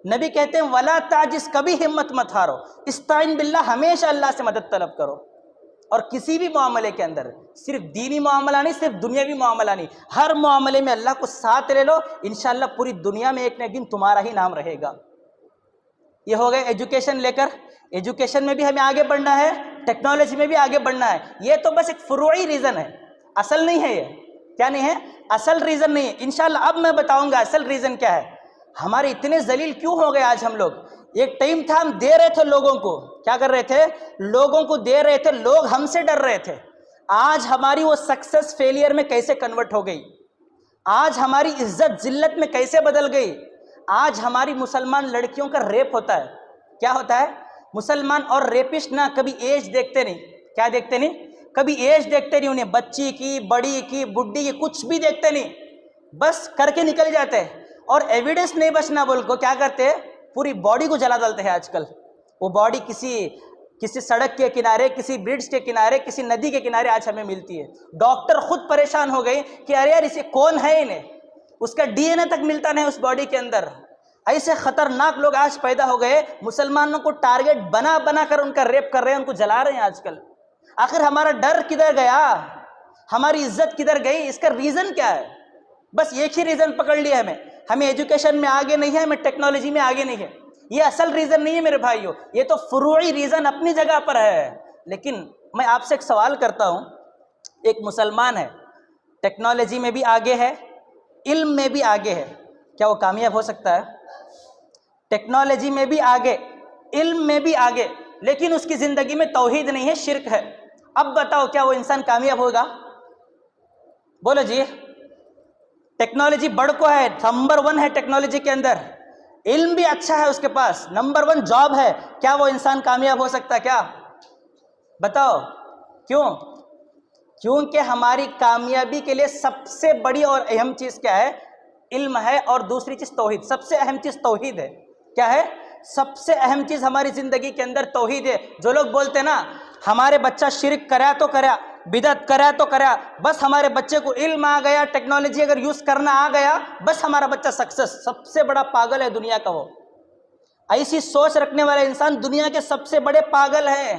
نبی کہتے ہیں ولا تعجز، کبھی ہمت مت ہارو، استعین باللہ، ہمیشہ اللہ سے مدد طلب کرو، اور کسی بھی معاملے کے اندر، صرف دینی معاملہ نہیں، صرف دنیاوی معاملہ نہیں، ہر معاملے میں اللہ کو ساتھ لے لو، انشاءاللہ پوری دنیا میں ایک نہ ایک دن تمہارا ہی نام رہے گا۔ یہ ہو گئے ایجوکیشن لے کر۔ ایجوکیشن میں بھی ہمیں آگے بڑھنا ہے، ٹیکنالوجی میں بھی آگے بڑھنا ہے. یہ تو بس ایک فروعی ریزن ہے، اصل نہیں ہے. یہ کیا نہیں ہے؟ اصل ریزن نہیں ہے. انشاءاللہ اب میں بتاؤں گا اصل ریزن کیا ہے. ہمارے اتنے ذلیل کیوں ہو گئے آج ہم لوگ؟ ایک ٹائم تھا ہم دے رہے تھے لوگوں کو، کیا کر رہے تھے؟ لوگوں کو دے رہے تھے، لوگ ہم سے ڈر رہے تھے. آج ہماری وہ سکسس فیلئر میں کیسے کنورٹ ہو گئی، آج ہماری عزت ذلت میں کیسے بدل گئی. آج ہماری مسلمان لڑکیوں کا ریپ ہوتا ہے. کیا ہوتا ہے؟ مسلمان اور ریپسٹ نہ کبھی ایج دیکھتے نہیں. کیا دیکھتے نہیں؟ کبھی ایج دیکھتے نہیں. انہیں بچی کی، بڑی کی، بڈھی کی کچھ بھی دیکھتے نہیں، بس کر کے نکل جاتے ہیں. اور ایویڈنس نہیں بچنا بول کو کیا کرتے ہیں؟ پوری باڈی کو جلا ڈالتے ہیں. آج کل وہ باڈی کسی سڑک کے کنارے، کسی برج کے کنارے، کسی ندی کے کنارے آج ہمیں ملتی ہے. ڈاکٹر خود پریشان ہو گئے کہ ارے یار اسے کون ہے، انہیں اس کا ڈی این اے تک ملتا نہیں اس باڈی کے اندر. ایسے خطرناک لوگ آج پیدا ہو گئے، مسلمانوں کو ٹارگٹ بنا بنا کر ان کا ریپ کر رہے ہیں، ان کو جلا رہے ہیں آج کل. آخر ہمارا ڈر کدھر گیا؟ ہماری عزت کدھر گئی؟ اس کا ریزن کیا ہے؟ بس ایک ہی ریزن پکڑ لیا ہمیں ایجوکیشن میں آگے نہیں ہے، ہمیں ٹیکنالوجی میں آگے نہیں ہے. یہ اصل ریزن نہیں ہے میرے بھائیوں، یہ تو فروعی ریزن اپنی جگہ پر ہے. لیکن میں آپ سے ایک سوال کرتا ہوں، ایک مسلمان ہے، ٹیکنالوجی میں بھی آگے ہے، علم میں بھی آگے ہے، کیا وہ کامیاب ہو سکتا ہے؟ ٹیکنالوجی میں بھی آگے، علم میں بھی آگے، لیکن اس کی زندگی میں توحید نہیں ہے، شرک ہے. اب بتاؤ کیا وہ انسان کامیاب ہوگا؟ بولو جی. ٹیکنالوجی بڑھ کو ہے، نمبر 1 ہے ٹیکنالوجی کے اندر، علم بھی اچھا ہے اس کے پاس، نمبر 1 جاب ہے، کیا وہ انسان کامیاب ہو سکتا ہے کیا؟ بتاؤ کیوں؟ کیونکہ ہماری کامیابی کے لیے سب سے بڑی اور اہم چیز کیا ہے؟ علم ہے، اور دوسری چیز توحید. سب سے اہم چیز توحید ہے. کیا ہے؟ سب سے اہم چیز ہماری زندگی کے اندر توحید ہے. جو لوگ بولتے نا ہمارے بچہ شرک کرا تو کرا، بدعت کرا تو کرا، بس ہمارے بچے کو علم آ گیا، ٹیکنالوجی اگر یوز کرنا آ گیا، بس ہمارا بچہ سکسس. سب سے بڑا پاگل ہے دنیا کا وہ. ایسی سوچ رکھنے والا انسان دنیا کے سب سے بڑے پاگل ہیں.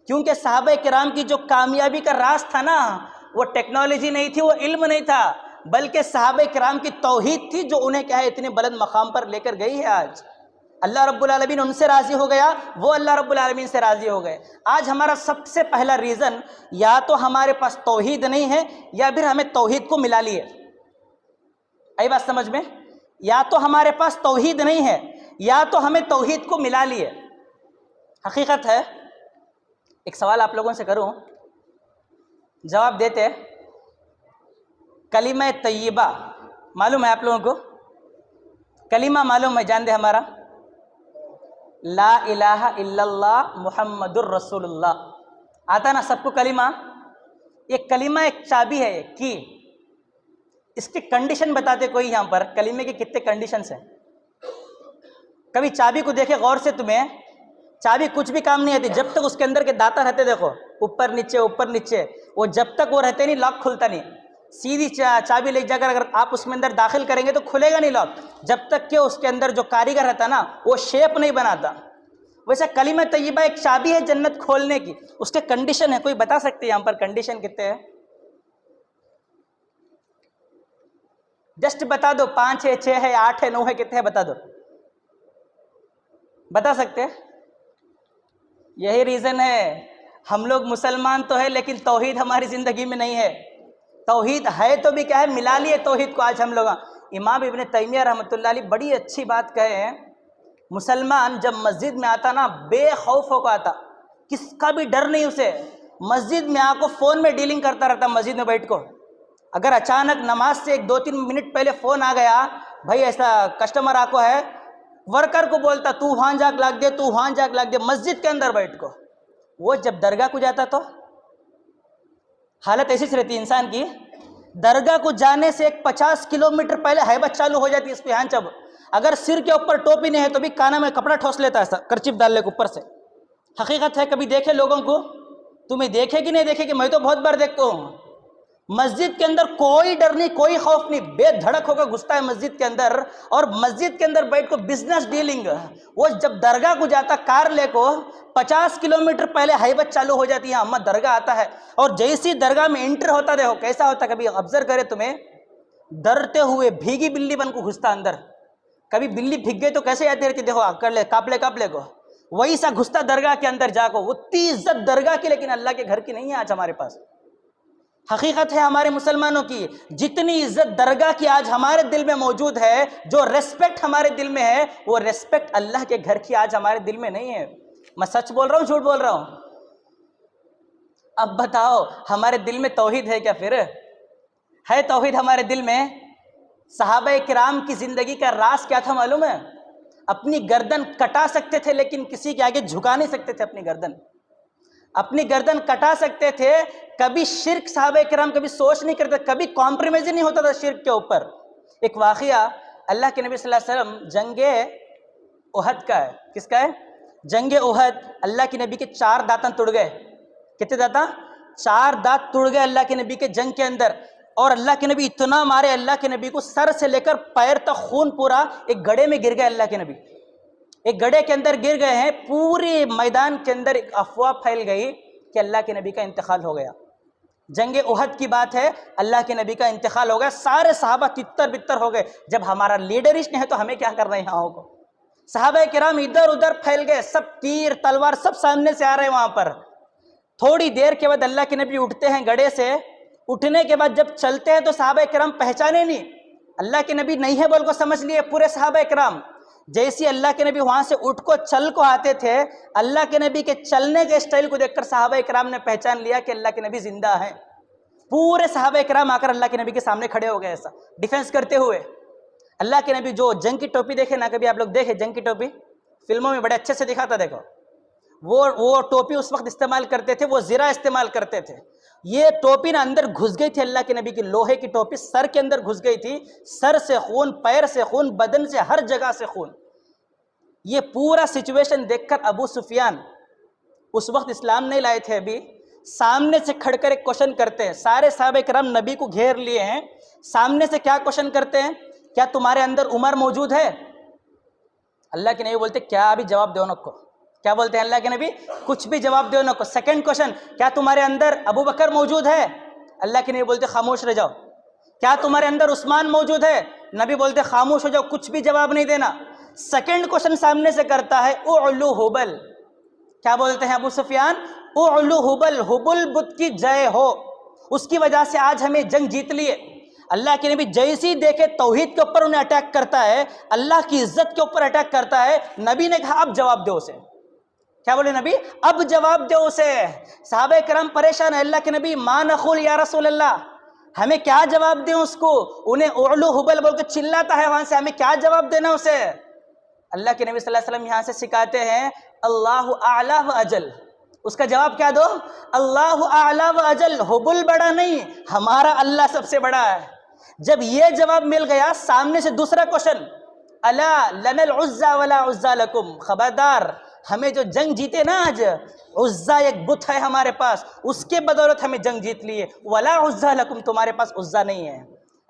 کیونکہ صحابہ کرام کی جو کامیابی کا راز تھا نا، وہ ٹیکنالوجی نہیں تھی، وہ علم نہیں تھا، بلکہ صحابہ کرام کی توحید تھی جو انہیں کیا ہے اتنے بلند مقام پر لے کر گئی ہے. آج اللہ رب العالمین ان سے راضی ہو گیا، وہ اللہ رب العالمین سے راضی ہو گئے. آج ہمارا سب سے پہلا ریزن، یا تو ہمارے پاس توحید نہیں ہے، یا پھر ہمیں توحید کو ملا لیے. آئی بات سمجھ میں؟ یا تو ہمارے پاس توحید نہیں ہے، یا تو ہمیں توحید کو ملا لیے. حقیقت ہے. ایک سوال آپ لوگوں سے کروں، جواب دیتے. کلمہ طیبہ معلوم ہے آپ لوگوں کو؟ کلمہ معلوم ہے؟ جان دے ہمارا لا الہ الا اللہ محمد الرسول اللہ. آتا نا سب کو کلمہ؟ یہ کلمہ ایک چابی ہے، ایک کی. اس کی کنڈیشن بتاتے کوئی یہاں پر؟ کلمے کے کتنے کنڈیشنز ہیں؟ کبھی چابی کو دیکھے غور سے، تمہیں چابی کچھ بھی کام نہیں آتی جب تک اس کے اندر کے داتا رہتے. دیکھو اوپر نیچے اوپر نیچے، وہ جب تک وہ رہتے نہیں لاک کھلتا نہیں. سیدھی چابی لے جا کر اگر آپ اس میں اندر داخل کریں گے تو کھلے گا نہیں لاک، جب تک کہ اس کے اندر جو کاریگر رہتا نا وہ شیپ نہیں بناتا. ویسے کلمہ طیبہ ایک چابی ہے جنت کھولنے کی. اس کے کنڈیشن ہے، کوئی بتا سکتے یہاں پر کنڈیشن کتنے ہیں؟ جسٹ بتا دو. 5 ہے، 6 ہے، 8 ہے، 9 ہے، کتنے ہے بتا دو. بتا سکتے؟ یہی ریزن ہے، ہم لوگ مسلمان تو ہے لیکن توحید ہماری زندگی میں نہیں ہے. توحید ہے تو بھی کیا ہے؟ ملا لیے توحید کو. آج ہم لوگ، امام ابن تیمیہ رحمۃ اللہ علیہ بڑی اچھی بات کہے ہیں، مسلمان جب مسجد میں آتا نا بے خوف ہو کے آتا، کس کا بھی ڈر نہیں اسے. مسجد میں آ کو فون میں ڈیلنگ کرتا رہتا مسجد میں بیٹھ کو. اگر اچانک نماز سے 1-2-3 منٹ پہلے فون آ گیا، بھائی ایسا کسٹمر آ کو ہے، ورکر کو بولتا تو وہاں جا کے لاگ دے، تو وہاں جا کے لاگ دے، مسجد کے اندر بیٹھ کو. وہ جب درگاہ کو جاتا تو حالت ایسی سے رہتی انسان کی، درگاہ کو جانے سے 50 کلومیٹر پہلے ہیبت چالو ہو جاتی اس کو. یہاں جب اگر سر کے اوپر ٹوپی نہیں ہے تو بھی کانا میں کپڑا ٹھوس لیتا ہے، ایسا کرچیف ڈال لے کے اوپر سے. حقیقت ہے. کبھی دیکھے لوگوں کو؟ تمہیں دیکھے کہ نہیں دیکھے؟ کہ میں تو بہت بار دیکھتا ہوں. مسجد کے اندر کوئی ڈر نہیں، کوئی خوف نہیں، بے دھڑک ہو کر گھستا ہے مسجد کے اندر، اور مسجد کے اندر بیٹھ کو بزنس ڈیلنگ. وہ جب درگاہ کو جاتا کار لے کو، 50 کلومیٹر پہلے ہیبت چالو ہو جاتی ہے، اما درگاہ آتا ہے، اور جیسی درگاہ میں انٹر ہوتا دیکھو کیسا ہوتا. کبھی آبزرو کرے تمہیں، ڈرتے ہوئے بھیگی بلی بن کو گھستا اندر. کبھی بلی بھیگ گئی تو کیسے آتی رہتی؟ دیکھو کر لے کاپ لے کو. وہی سا گھستا درگاہ کے اندر جا کو، اتنی عزت درگاہ کی لیکن اللہ کے گھر کی نہیں ہے آج ہمارے پاس۔ حقیقت ہے ہمارے مسلمانوں کی، جتنی عزت درگاہ کی آج ہمارے دل میں موجود ہے، جو ریسپیکٹ ہمارے دل میں ہے، وہ ریسپیکٹ اللہ کے گھر کی آج ہمارے دل میں نہیں ہے۔ میں سچ بول رہا ہوں جھوٹ بول رہا ہوں؟ اب بتاؤ ہمارے دل میں توحید ہے کیا؟ پھر ہے توحید ہمارے دل میں؟ صحابہ کرام کی زندگی کا راز کیا تھا معلوم ہے؟ اپنی گردن کٹا سکتے تھے لیکن کسی کے آگے جھکا نہیں سکتے تھے اپنی گردن۔ اپنی گردن کٹا سکتے تھے، کبھی شرک صحابہ کرام کبھی سوچ نہیں کرتے، کبھی کمپرومائز نہیں ہوتا تھا شرک کے اوپر۔ ایک واقعہ اللہ کے نبی صلی اللہ علیہ وسلم جنگ احد کا ہے۔ کس کا ہے؟ جنگ احد۔ اللہ کے نبی کے 4 دانت ٹوٹ گئے۔ کتنے دانت؟ 4 دانت ٹوٹ گئے اللہ کے نبی کے جنگ کے اندر، اور اللہ کے نبی اتنا مارے اللہ کے نبی کو، سر سے لے کر پیر تک خون پورا ایک گڑھے میں گر گئے اللہ کے نبی، ایک گڑھے کے اندر گر گئے ہیں۔ پورے میدان کے اندر ایک افواہ پھیل گئی کہ اللہ کے نبی کا انتقال ہو گیا۔ جنگ احد کی بات ہے، اللہ کے نبی کا انتقال ہو گیا، سارے صحابہ تتر بتر ہو گئے۔ جب ہمارا لیڈر ہی نہیں ہے تو ہمیں کیا کر رہے ہیں یہاں کو؟ صحابہ کرام ادھر ادھر پھیل گئے، سب تیر تلوار سب سامنے سے آ رہے ہیں وہاں پر۔ تھوڑی دیر کے بعد اللہ کے نبی اٹھتے ہیں گڑھے سے، اٹھنے کے بعد جب چلتے ہیں تو صحابہ کرام پہچانے نہیں، اللہ کے نبی نہیں ہے بول کو سمجھ لیے پورے صحابہ کرام۔ جیسی اللہ کے نبی وہاں سے اٹھ کو چل کو آتے تھے، اللہ کے نبی کے چلنے کے اسٹائل کو دیکھ کر صحابہ کرام نے پہچان لیا کہ اللہ کے نبی زندہ ہیں۔ پورے صحابہ کرام آ کر اللہ کے نبی کے سامنے کھڑے ہو گئے، ایسا ڈیفینس کرتے ہوئے۔ اللہ کے نبی جو جنگ کی ٹوپی دیکھے نا، کبھی آپ لوگ دیکھے جنگ کی ٹوپی؟ فلموں میں بڑے اچھے سے دکھاتا، دیکھو وہ ٹوپی اس وقت استعمال کرتے تھے، وہ زرہ استعمال کرتے تھے۔ یہ ٹوپی نا اندر گھس گئی تھی اللہ کے نبی کی، لوہے کی ٹوپی سر کے اندر گھس گئی تھی، سر سے خون، پیر سے خون، بدن سے ہر جگہ سے خون۔ یہ پورا سچویشن دیکھ کر ابو سفیان، اس وقت اسلام نہیں لائے تھے ابھی، سامنے سے کھڑ کر ایک کوشچن کرتے ہیں۔ سارے صحابہ کرام نبی کو گھیر لیے ہیں، سامنے سے کیا کوشچن کرتے ہیں؟ کیا تمہارے اندر عمر موجود ہے؟ اللہ کے نبی بولتے کیا ابھی جواب دو نکو؟ کیا بولتے ہیں اللہ کے نبی؟ کچھ بھی جواب دو نکو۔ سیکنڈ کوشچن، کیا تمہارے اندر ابو بکر موجود ہے؟ اللہ کے نبی بولتے خاموش رہ جاؤ۔ کیا تمہارے اندر عثمان موجود ہے؟ نبی بولتے خاموش ہو جاؤ، کچھ بھی جواب نہیں دینا۔ سیکنڈ کوشچن سامنے سے کرتا ہے اعلو حبل۔ کیا بولتے ہیں ابو سفیان؟ اعلو حبل، حبل بت کی جے ہو، اس کی وجہ سے آج ہمیں جنگ جیت لیے۔ اللہ کے نبی جیسی دیکھے توحید کے اوپر انہیں اٹیک کرتا ہے، اللہ کی عزت کے اوپر اٹیک کرتا ہے، نبی نے کہا اب جواب دو اسے۔ کیا بولے نبی؟ اب جواب دو اسے۔ صحابہ کرام پریشان ہے، اللہ کے نبی ما نقول یا رسول اللہ، ہمیں کیا جواب دیں اس کو؟ انہیں اعلو حبل بول کے چلاتا ہے وہاں سے، ہمیں کیا جواب دینا اسے؟ اللہ کے نبی صلی اللہ علیہ وسلم یہاں سے سکھاتے ہیں اللہ اعلیٰ و اجل۔ اس کا جواب کیا دو؟ اللہ اعلیٰ و اجل، حبل بڑا نہیں، ہمارا اللہ سب سے بڑا ہے۔ جب یہ جواب مل گیا، سامنے سے دوسرا کوشچن، الا لنا العزى ولا عزى لكم، خبردار ہمیں جو جنگ جیتے نا آج، عزا ایک بت ہے ہمارے پاس، اس کے بدولت ہمیں جنگ جیت لیے، ولا عزى لكم، تمہارے پاس عزا نہیں ہے۔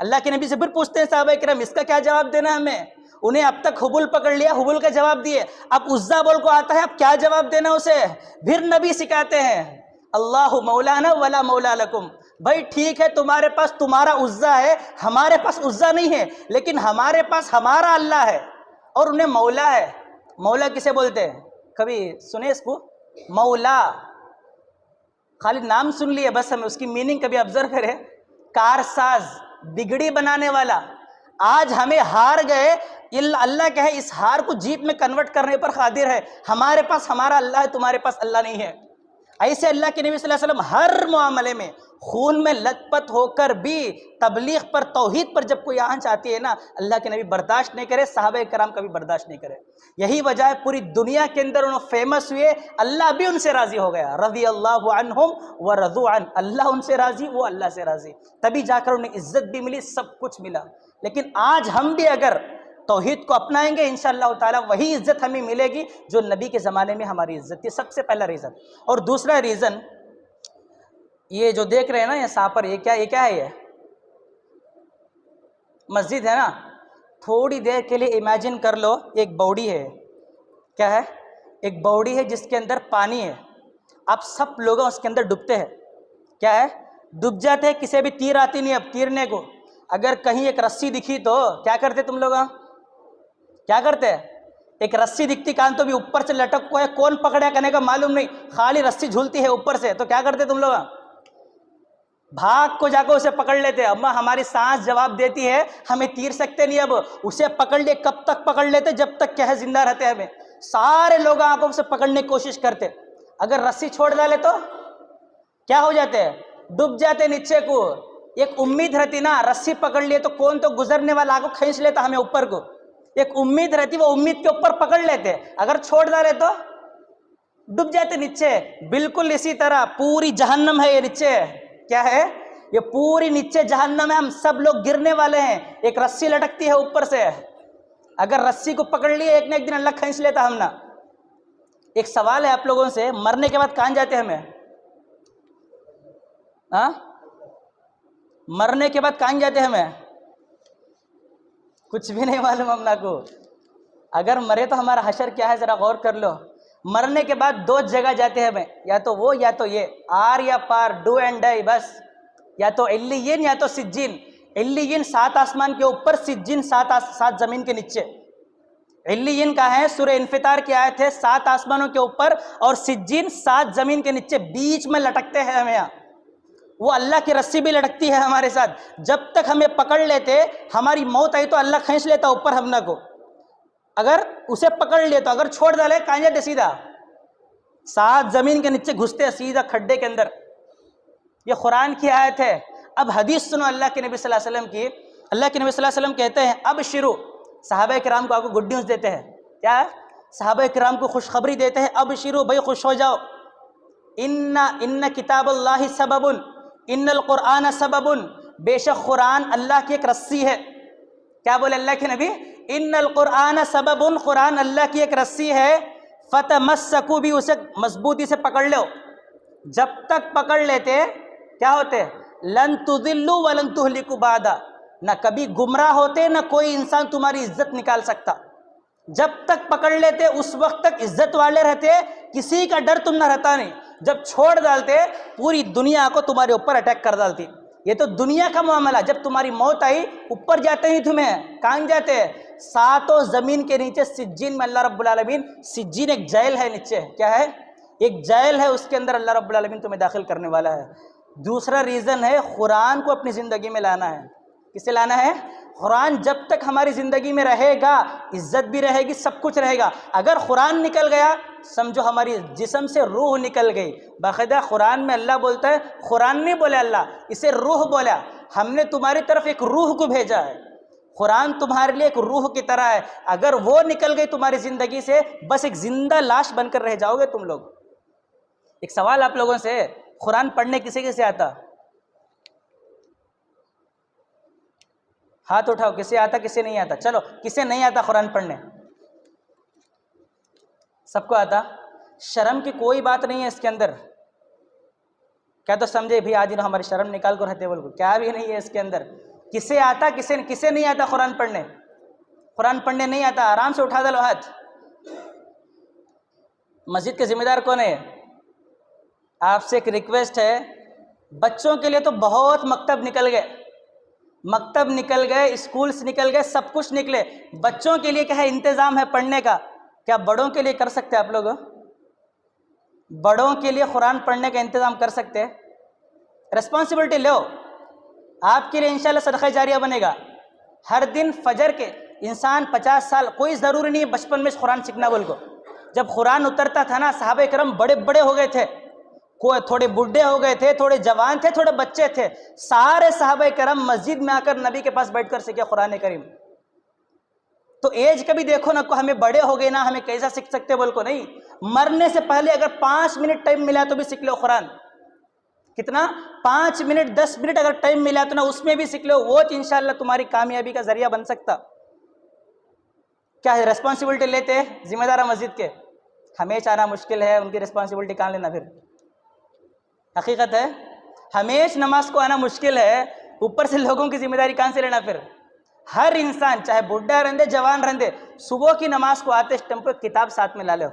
اللہ کے نبی سے پھر پوچھتے ہیں صحابہ کرام اس کا کیا جواب دینا ہمیں؟ انہیں اب تک حبل پکڑ لیا، حبل کا جواب دیے، اب عزا بول کو آتا ہے، اب کیا جواب دینا اسے؟ پھر نبی سکھاتے ہیں اللہ مولانا ولا مولا لکم، بھائی ٹھیک ہے تمہارے پاس تمہارا عزا ہے، ہمارے پاس عزا نہیں ہے، لیکن ہمارے پاس ہمارا اللہ ہے اور انہیں مولا ہے۔ مولا کسے بولتے ہیں؟ کبھی سنے اس کو؟ مولا خالی نام سن لیے بس، ہمیں اس کی میننگ کبھی آبزرو کریں۔ کارساز، بگڑی بنانے والا۔ آج ہمیں ہار گئے، اللہ کہے اس ہار کو جیت میں کنورٹ کرنے پر قادر ہے۔ ہمارے پاس ہمارا اللہ ہے، تمہارے پاس اللہ نہیں ہے۔ ایسے اللہ کے نبی صلی اللہ علیہ وسلم ہر معاملے میں خون میں لت پت ہو کر بھی تبلیغ پر، توحید پر جب کوئی آنچ آتی ہے نا، اللہ کے نبی برداشت نہیں کرے، صحابہ کرام کبھی برداشت نہیں کرے۔ یہی وجہ ہے پوری دنیا کے اندر انہوں فیمس ہوئے، اللہ بھی ان سے راضی ہو گیا، رضی اللہ عنہم ورضوا عنہ، اللہ ان سے راضی، وہ اللہ سے راضی، تبھی جا کر انہیں عزت بھی ملی، سب کچھ ملا۔ لیکن آج ہم بھی اگر توحید کو اپنائیں گے انشاءاللہ تعالی وہی عزت ہمیں ملے گی جو نبی کے زمانے میں ہماری عزت تھی۔ سب سے پہلا ریزن۔ اور دوسرا ریزن یہ جو دیکھ رہے ہیں نا یہ ساپر، یہ کیا ہے؟ یہ مسجد ہے نا، تھوڑی دیر کے لیے امیجن کر لو ایک باوڑی ہے، کیا ہے؟ ایک باوڑی ہے جس کے اندر پانی ہے، اب سب لوگ اس کے اندر ڈوبتے ہیں، کیا ہے؟ ڈوب جاتے ہیں، کسی بھی تیر آتی نہیں اب تیرنے کو۔ اگر کہیں ایک رسی دکھی تو کیا کرتے تم لوگ؟ کیا کرتے؟ ایک رسی دکھتی کان تو بھی اوپر سے لٹک کو ہے, کون پکڑا کرنے کا معلوم نہیں, خالی رسی جھولتی ہے اوپر سے, تو کیا کرتے تم لوگ؟ بھاگ کو جا کے اسے پکڑ لیتے. اما ہماری سانس جواب دیتی ہے ہمیں تیر سکتے نہیں, اب اسے پکڑ لے, کب تک پکڑ لیتے؟ جب تک کیا ہے زندہ رہتے. ہمیں سارے لوگ آنکھوں سے پکڑنے کی کوشش کرتے, اگر رسی چھوڑ ڈالے تو کیا ہو جاتے؟ ڈوب جاتے نیچے کو. ایک امید رہتی نا, رسی پکڑ لیے تو کون تو گزرنے والا آگے کھینچ لیتا ہمیں اوپر کو, ایک امید رہتی, وہ امید کے اوپر پکڑ لیتے. اگر چھوڑ ڈالے تو ڈوب جاتے نیچے. بالکل اسی طرح پوری جہنم ہے یہ نیچے. کیا ہے یہ؟ پوری نیچے جہنم ہے, ہم سب لوگ گرنے والے ہیں. ایک رسی لٹکتی ہے اوپر سے, اگر رسی کو پکڑ لیے ایک نہ ایک دن اللہ کھینچ لیتا ہم نا. ایک سوال ہے آپ لوگوں سے, مرنے کے بعد کہاں جاتے ہمیں؟ ہاں, مرنے کے بعد کہاں جاتے ہمیں؟ کچھ بھی نہیں معلوم ہم نا کو. اگر مرے تو ہمارا حشر کیا ہے ذرا غور کر لو. مرنے کے بعد دو جگہ جاتے ہیں ہمیں, یا تو وہ یا تو یہ, آر یا پار, ڈو اینڈ ڈائی, بس. یا تو علیین یا تو سجین. علیین 7 آسمان کے اوپر, سجین 7 زمین کے نیچے. علیین کا ہے سورہ انفطار کی آیت ہے, 7 آسمانوں کے اوپر, اور سجین 7 زمین کے نیچے, بیچ میں لٹکتے ہیں ہمیں. وہ اللہ کی رسی بھی لٹکتی ہے ہمارے ساتھ. جب تک ہمیں پکڑ لیتے, ہماری موت آئی تو اللہ کھینچ لیتا اوپر ہم نا کو. اگر اسے پکڑ لے تو, اگر چھوڑ ڈالے کہاں جاتے؟ سیدھا 7 زمین کے نیچے گھستے, سیدھا کھڈے کے اندر. یہ قرآن کی آیت ہے. اب حدیث سنو اللہ کے نبی صلی اللہ علیہ وسلم کی. اللہ کے نبی صلی اللہ علیہ وسلم کہتے ہیں اب شروع, صحابہ کرام کو آپ کو گڈ نیوز دیتے ہیں. کیا ہے؟ صحابہ کرام کو خوشخبری دیتے ہیں, اب شروع بھائی خوش ہو جاؤ. ان کتاب اللہ سبب, ان القرآن سبب, بے شک قرآن اللہ کی ایک رسی ہے. کیا بولے اللہ کے نبی؟ ان القرآن سبب, قرآن اللہ کی ایک رسی ہے. فتمسکوا بھی, اسے مضبوطی سے پکڑ لو. جب تک پکڑ لیتے کیا ہوتے؟ لن تضلوا ولن تهلكوا بعدا, نہ کبھی گمراہ ہوتے, نہ کوئی انسان تمہاری عزت نکال سکتا. جب تک پکڑ لیتے اس وقت تک عزت والے رہتے, کسی کا ڈر تم نہ رہتا نہیں. جب چھوڑ ڈالتے پوری دنیا کو تمہارے اوپر اٹیک کر ڈالتی. یہ تو دنیا کا معاملہ. جب تمہاری موت آئی اوپر جاتے ہی تمہیں کہاں جاتے؟ 7 زمین کے نیچے سجین میں. اللہ رب العالمین, سجین ایک جیل ہے نیچے. کیا ہے؟ ایک جیل ہے, اس کے اندر اللہ رب العالمین تمہیں داخل کرنے والا ہے. دوسرا ریزن ہے قرآن کو اپنی زندگی میں لانا ہے. کسے لانا ہے؟ قرآن جب تک ہماری زندگی میں رہے گا عزت بھی رہے گی, سب کچھ رہے گا. اگر قرآن نکل گیا سمجھو ہماری جسم سے روح نکل گئی. باقاعدہ قرآن میں اللہ بولتا ہے, قرآن نہیں بولے اللہ, اسے روح بولا. ہم نے تمہاری طرف ایک روح کو بھیجا ہے. قرآن تمہارے لیے ایک روح کی طرح ہے. اگر وہ نکل گئی تمہاری زندگی سے, بس ایک زندہ لاش بن کر رہ جاؤ گے تم لوگ. ایک سوال آپ لوگوں سے, قرآن پڑھنے کسی کسی آتا؟ ہاتھ اٹھاؤ, کسے آتا کسے نہیں آتا؟ چلو کسے نہیں آتا قرآن پڑھنے؟ سب کو آتا. شرم کی کوئی بات نہیں ہے اس کے اندر. کیا تو سمجھے بھی آج ہماری شرم نکال کر رہتے بول کو, کیا بھی نہیں ہے اس کے اندر. کسے آتا, کسے نہیں آتا قرآن پڑھنے؟ قرآن پڑھنے نہیں آتا, آرام سے اٹھا دو ہاتھ. مسجد کے ذمہ دار کون ہے؟ آپ سے ایک ریکویسٹ ہے, بچوں کے لیے تو بہت مکتب نکل گئے, مکتب نکل گئے, اسکولز نکل گئے, سب کچھ نکلے. بچوں کے لیے کیا ہے انتظام ہے پڑھنے کا. کیا بڑوں کے لیے کر سکتے آپ لوگ؟ بڑوں کے لیے قرآن پڑھنے کا انتظام کر سکتے؟ ریسپانسبلٹی لو. آپ کے لیے انشاءاللہ صدقہ جاریہ بنے گا. ہر دن فجر کے انسان 50 سال, کوئی ضروری نہیں ہے بچپن میں قرآن سیکھنا بول کو. جب قرآن اترتا تھا نا, صحابہ کرام بڑے بڑے ہو گئے تھے, کوئی تھوڑے بڈھے ہو گئے تھے, تھوڑے جوان تھے, تھوڑے بچے تھے, سارے صحابہ کرام مسجد میں آ کر نبی کے پاس بیٹھ کر سیکھے قرآن کریم. تو ایج کبھی دیکھو نا, کو ہمیں بڑے ہو گئے نا, ہمیں کیسا سیکھ سکتے بول کو نہیں. مرنے سے پہلے اگر 5 منٹ ٹائم ملا تو بھی سیکھ لو قرآن. کتنا؟ 5 منٹ 10 منٹ اگر ٹائم ملا تو نا اس میں بھی سیکھ لو. وہ انشاءاللہ تمہاری کامیابی کا ذریعہ بن سکتا. کیا ہے ریسپانسبلٹی لیتے ہیں ذمہ دار مسجد کے, ہمیشہ آنا مشکل ہے, ان کی ریسپانسبلٹی کہاں لینا پھر؟ حقیقت ہے ہمیشہ نماز کو آنا مشکل ہے, اوپر سے لوگوں کی ذمہ داری کہاں سے لینا پھر؟ ہر انسان چاہے بڈھا رہندے جوان رہندے, صبح کی نماز کو آتے ٹائم پہ کتاب ساتھ میں لا لو.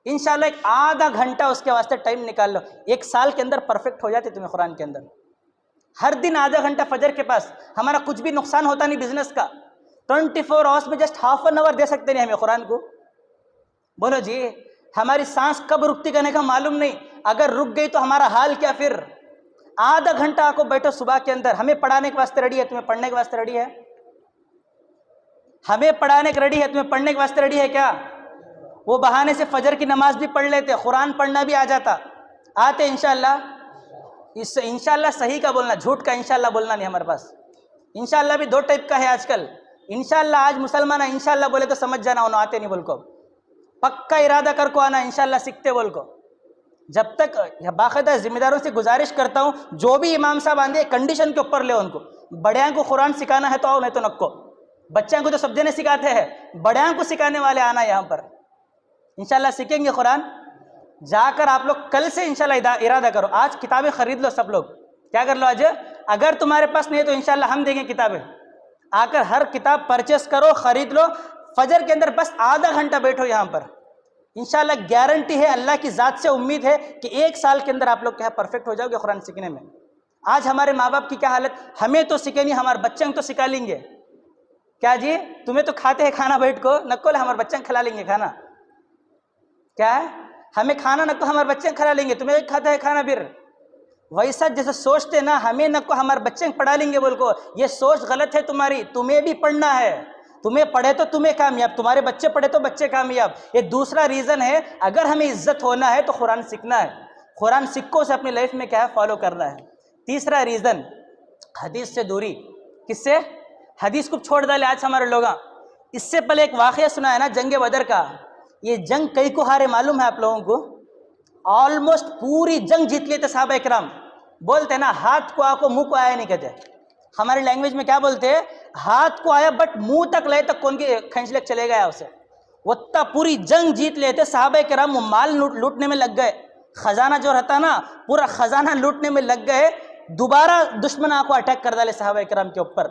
انشاءاللہ ایک آدھا گھنٹہ اس کے واسطے ٹائم نکال لو. 1 سال کے اندر پرفیکٹ ہو جاتے تمہیں قرآن کے اندر. ہر دن آدھا گھنٹہ فجر کے پاس. ہمارا کچھ بھی نقصان ہوتا نہیں بزنس کا, 24 آورس میں جسٹ ½ این آور دے سکتے نہیں ہمیں قرآن کو؟ بولو جی، ہماری سانس کب رکتی کرنے کا معلوم نہیں، اگر رک گئی تو ہمارا حال کیا پھر؟ آدھا گھنٹہ آپ کو بیٹھو صبح کے اندر، ہمیں پڑھانے کے واسطے ریڈی ہے، تمہیں پڑھنے کے واسطے ریڈی ہے؟ ہمیں پڑھانے کے ریڈی ہے، تمہیں پڑھنے کے واسطے ریڈی ہے کیا؟ وہ بہانے سے فجر کی نماز بھی پڑھ لیتے، قرآن پڑھنا بھی آ جاتا، آتے انشاءاللہ؟ اس سے انشاءاللہ صحیح کا بولنا، جھوٹ کا انشاءاللہ بولنا نہیں ہمارے پاس۔ انشاءاللہ بھی 2 ٹائپ کا ہے آج کل۔ انشاءاللہ آج مسلمان انشاءاللہ بولے تو سمجھ جانا انہوں آتے نہیں بول کو، پکا ارادہ کر کو آنا انشاءاللہ سیکھتے بول کو۔ جب تک باقاعدہ ذمہ داروں سے گزارش کرتا ہوں، جو بھی امام صاحب آندے کنڈیشن کے اوپر لے ان کو، بڑیاں کو قرآن سکھانا ہے تو آؤ، نہیں تو نکو۔ بچوں کو تو سب جنے سکھاتے ہیں، بڑیاں کو سکھانے والے آنا یہاں پر، انشاءاللہ سیکھیں گے قرآن۔ جا کر آپ لوگ کل سے انشاءاللہ ارادہ کرو، آج کتابیں خرید لو سب لوگ، کیا کر لو آج؟ اگر تمہارے پاس نہیں تو انشاءاللہ ہم دیں گے کتابیں، آ کر ہر کتاب پرچیز کرو، خرید لو، فجر کے اندر بس آدھا گھنٹہ بیٹھو یہاں پر، انشاءاللہ گارنٹی ہے، اللہ کی ذات سے امید ہے کہ 1 سال کے اندر آپ لوگ کیا پرفیکٹ ہو جاؤ گے قرآن سیکھنے میں۔ آج ہمارے ماں باپ کی کیا حالت، ہمیں تو سیکھیں نہیں، ہمارے بچوں کو تو سکھا لیں گے، کیا جی تمہیں تو کھاتے ہیں کھانا بیٹھ کو، نکول ہمارے بچوں کو کھلا لیں گے کھانا، کیا ہے ہمیں کھانا نکو ہمارے بچے کھلا لیں گے، تمہیں کھاتا ہے کھانا پھر؟ ویسا جیسے سوچتے نا ہمیں نکو ہمارے بچے پڑھا لیں گے بول کو، یہ سوچ غلط ہے تمہاری، تمہیں بھی پڑھنا ہے، تمہیں پڑھے تو تمہیں کامیاب، تمہارے بچے پڑھے تو بچے کامیاب۔ یہ دوسرا ریزن ہے، اگر ہمیں عزت ہونا ہے تو قرآن سیکھنا ہے، قرآن سکھوں سے اپنی لائف میں کیا ہے فالو کرنا ہے۔ تیسرا ریزن حدیث سے دوری، کس سے؟ حدیث کو چھوڑ ڈالے آج ہمارے لوگ۔ اس سے پہلے ایک واقعہ سنا ہے نا جنگ بدر کا، یہ جنگ کئی کو ہارے معلوم ہے آپ لوگوں کو؟ آلموسٹ پوری جنگ جیت لیے تھے صحابہ کرام، بولتے نا ہاتھ کو آ کو منہ کو آیا نہیں کہتے، ہماری لینگویج میں کیا بولتے ہیں؟ ہاتھ کو آیا بٹ منہ تک لے تک کون کے کھینچ لے چلے گیا اسے، وہ پوری جنگ جیت لیتے صحابہ کرام، وہ مال لوٹنے میں لگ گئے، خزانہ جو رہتا نا پورا خزانہ لوٹنے میں لگ گئے، دوبارہ دشمن آ کو اٹیک کر ڈالے صحابہ کرام کے اوپر،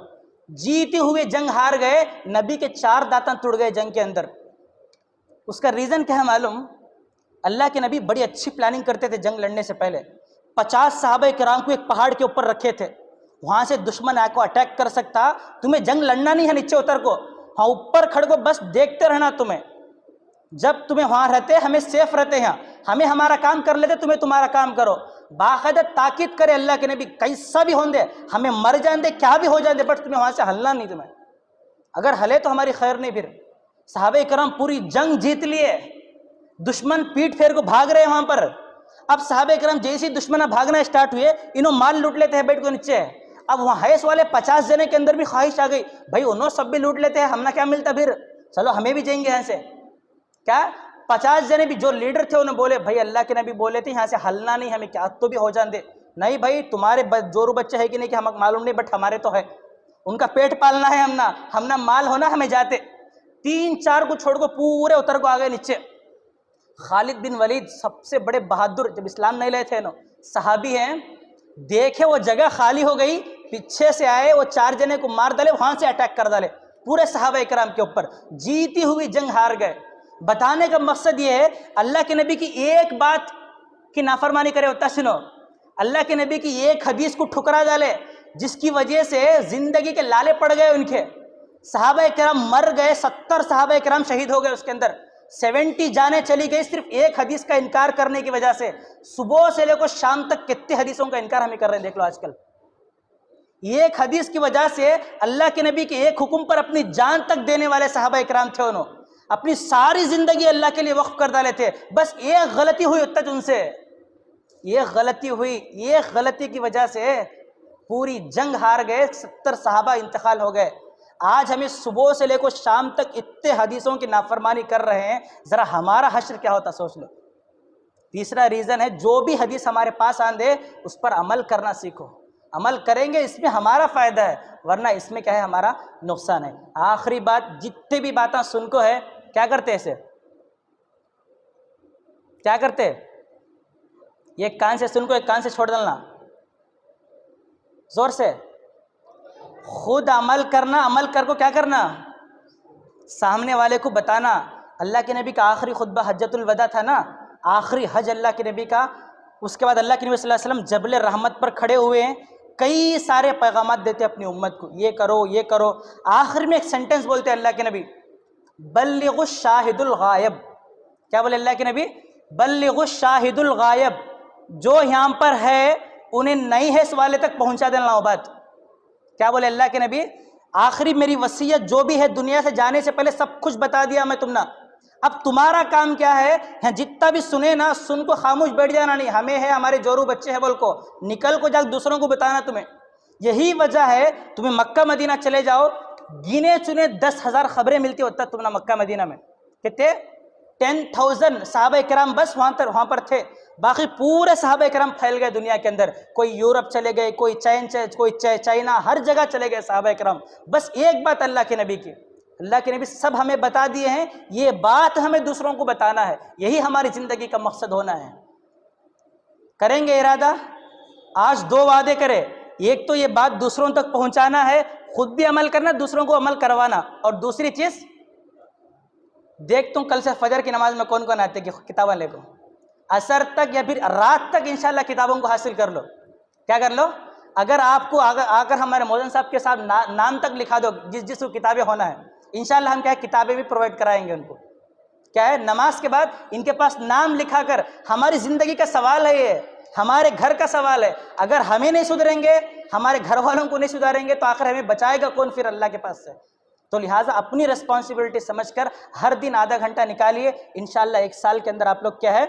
جیتے ہوئے جنگ ہار گئے، نبی کے 4 دانتاں ٹوٹ گئے جنگ کے اندر۔ اس کا ریزن کیا ہے معلوم؟ اللہ کے نبی بڑی اچھی پلاننگ کرتے تھے جنگ لڑنے سے پہلے، 50 صحابہ کرام کو ایک پہاڑ کے اوپر رکھے تھے، وہاں سے دشمن آ کو اٹیک کر سکتا، تمہیں جنگ لڑنا نہیں ہے نیچے اتر کو، ہاں اوپر کھڑ کو بس دیکھتے رہنا، تمہیں جب تمہیں وہاں رہتے ہمیں سیف رہتے ہیں، ہمیں ہمارا کام کر لیتے، تمہیں تمہارا کام کرو، باقاعدہ تاکید کرے اللہ کے نبی، کیسا بھی ہوں دے، ہمیں مر جان دے کیا بھی ہو جان دے، بٹ تمہیں وہاں سے ہلنا نہیں، تمہیں اگر ہلے تو ہماری خیر نہیں۔ پھر صحابہ کرام پوری جنگ جیت لیے، دشمن پیٹ پھیر کو بھاگ رہے ہیں وہاں پر، اب صحابہ کرام جیسے دشمن بھاگنا اسٹارٹ ہوئے، انہوں مال لوٹ لیتے ہیں بیٹھ کو نیچے، اب وہاں حیث والے 50 جنے کے اندر بھی خواہش آ گئی، بھائی انہوں سب بھی لوٹ لیتے ہیں، ہم نہ کیا ملتا، پھر چلو ہمیں بھی جائیں گے یہاں سے، کیا 50 جنے بھی جو لیڈر تھے انہوں بولے، بھائی اللہ کے نبی بولے تھے یہاں سے ہلنا نہیں، ہمیں کیا تو بھی ہو جان دے، نہیں بھائی تمہارے جورو بچے ہے کہ نہیں کہ ہمیں معلوم نہیں، بٹ ہمارے تو ہے، ان کا پیٹ پالنا ہے، ہم نہ مال ہونا ہمیں جاتے، 3-4 کو چھوڑ کو پورے اتر کو آگئے نیچے۔ خالد بن ولید سب سے بڑے بہادر، جب اسلام نہیں لے تھے صحابی ہیں، دیکھے وہ جگہ خالی ہو گئی، پیچھے سے آئے، وہ 4 جنے کو مار ڈالے، وہاں سے اٹیک کر ڈالے پورے صحابہ کرام کے اوپر، جیتی ہوئی جنگ ہار گئے۔ بتانے کا مقصد یہ ہے اللہ کے نبی کی ایک بات کی نافرمانی کرے ہوتا، سنو اللہ کے نبی کی ایک حدیث کو ٹھکرا ڈالے، جس کی وجہ سے زندگی کے لالے پڑ گئے ان کے، صحابہ کرام مر گئے، 70 صحابہ کرام شہید ہو گئے، اس کے اندر 70 جانیں چلی گئی صرف ایک حدیث کا انکار کرنے کی وجہ سے۔ صبح سے لے کر شام تک کتنے حدیثوں کا انکار ہمیں کر رہے ہیں، دیکھ لو آج کل، ایک حدیث کی وجہ سے اللہ کے نبی کے ایک حکم پر اپنی جان تک دینے والے صحابہ کرام تھے، انہوں اپنی ساری زندگی اللہ کے لیے وقف کر ڈالے تھے، بس ایک غلطی ہوئی اتنا ان سے، ایک غلطی ہوئی، ایک غلطی کی وجہ سے پوری جنگ ہار گئے، 70 صحابہ انتقال ہو گئے۔ آج ہمیں صبح سے لے کر شام تک اتنے حدیثوں کی نافرمانی کر رہے ہیں، ذرا ہمارا حشر کیا ہوتا سوچ لو۔ تیسرا ریزن ہے، جو بھی حدیث ہمارے پاس آندے اس پر عمل کرنا سیکھو، عمل کریں گے اس میں ہمارا فائدہ ہے، ورنہ اس میں کیا ہے ہمارا نقصان ہے۔ آخری بات، جتنے بھی باتیں سن کو ہے کیا کرتے ایسے، کیا کرتے، ایک کان سے سن کو ایک کان سے چھوڑ ڈالنا، زور سے خود عمل کرنا، عمل کر کو کیا کرنا، سامنے والے کو بتانا۔ اللہ کے نبی کا آخری خطبہ حجۃ الوداع تھا نا، آخری حج اللہ کے نبی کا، اس کے بعد اللہ کے نبی صلی اللہ علیہ وسلم جبل رحمت پر کھڑے ہوئے ہیں، کئی سارے پیغامات دیتے اپنی امت کو، یہ کرو یہ کرو. آخر میں ایک سینٹنس بولتے اللہ کے نبی، بلغ الشاہد الغائب. کیا بولے اللہ کے نبی؟ بلغ الشاہد الغائب. جو یہاں پر ہے انہیں نہیں ہے اس والے تک پہنچا دینا وہ بات. کیا بولے اللہ کے نبی؟ آخری میری وصیت جو بھی ہے دنیا سے جانے سے پہلے سب کچھ بتا دیا میں تم نے. اب تمہارا کام کیا ہے؟ جتنا بھی سنے نا، سن کو خاموش بیٹھ جانا نہیں. ہمیں ہے، ہمارے جورو بچے ہیں بول کو نکل کو جا دوسروں کو بتانا تمہیں. یہی وجہ ہے تمہیں مکہ مدینہ چلے جاؤ، گنے چنے 10,000 خبریں ملتی ہوتا تم نے مکہ مدینہ میں. کتنے؟ 10,000 صحابہ کرام بس وہاں پر تھے. باقی پورے صحابہ کرام پھیل گئے دنیا کے اندر. کوئی یورپ چلے گئے، کوئی چائنا، ہر جگہ چلے گئے صحابہ کرام. بس ایک بات اللہ کے نبی کی، اللہ کے نبی سب ہمیں بتا دیے ہیں، یہ بات ہمیں دوسروں کو بتانا ہے. یہی ہماری زندگی کا مقصد ہونا ہے. کریں گے ارادہ؟ آج 2 وعدے کرے. ایک تو یہ بات دوسروں تک پہنچانا ہے، خود بھی عمل کرنا، دوسروں کو عمل کروانا. اور دوسری چیز دیکھتا ہوں کل سے فجر کی نماز میں کون کون آتے کہ کتابیں لے کو، عصر تک یا پھر رات تک انشاءاللہ کتابوں کو حاصل کر لو. کیا کر لو؟ اگر آپ کو آ کر ہمارے مولانا صاحب کے ساتھ نام تک لکھا دو جس کو کتابیں ہونا ہے، انشاءاللہ ہم کیا ہے کتابیں بھی پرووائڈ کرائیں گے ان کو. کیا ہے نماز کے بعد ان کے پاس نام لکھا کر، ہماری زندگی کا سوال ہے، یہ ہمارے گھر کا سوال ہے. اگر ہمیں نہیں سدھریں گے، ہمارے گھر والوں کو نہیں سدھاریں گے تو آخر ہمیں بچائے گا کون پھر اللہ کے پاس سے؟ تو لہٰذا اپنی ریسپانسبلٹی سمجھ کر ہر دن آدھا گھنٹہ نکالیے. انشاءاللہ 1 سال کے اندر آپ لوگ کیا ہے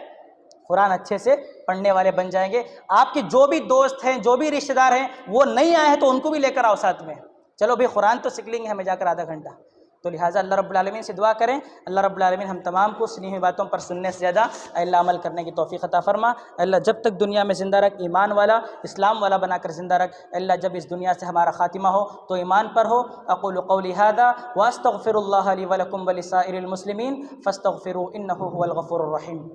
قرآن اچھے سے پڑھنے والے بن جائیں گے. آپ کے جو بھی دوست ہیں، جو بھی رشتہ دار ہیں، وہ نہیں آئے ہیں تو ان کو بھی لے کر آؤ ساتھ میں. چلو بھئی قرآن تو سیکھ لیں گے ہمیں جا کر آدھا گھنٹہ. تو لہٰذا اللہ رب العالمین سے دعا کریں، اللہ رب العالمین ہم تمام کو سنی ہوئی باتوں پر سننے سے زیادہ اللہ عمل کرنے کی توفیق عطا فرما. اللہ جب تک دنیا میں زندہ رکھ، ایمان والا، اسلام والا بنا کر زندہ رکھ. اللہ جب اس دنیا سے ہمارا خاتمہ ہو تو ایمان پر ہو. اقول قولی ھذا واستغفر اللہ لی ولکم ولسائر المسلمین فاستغفروہ انہ ھو الغفور الرحیم.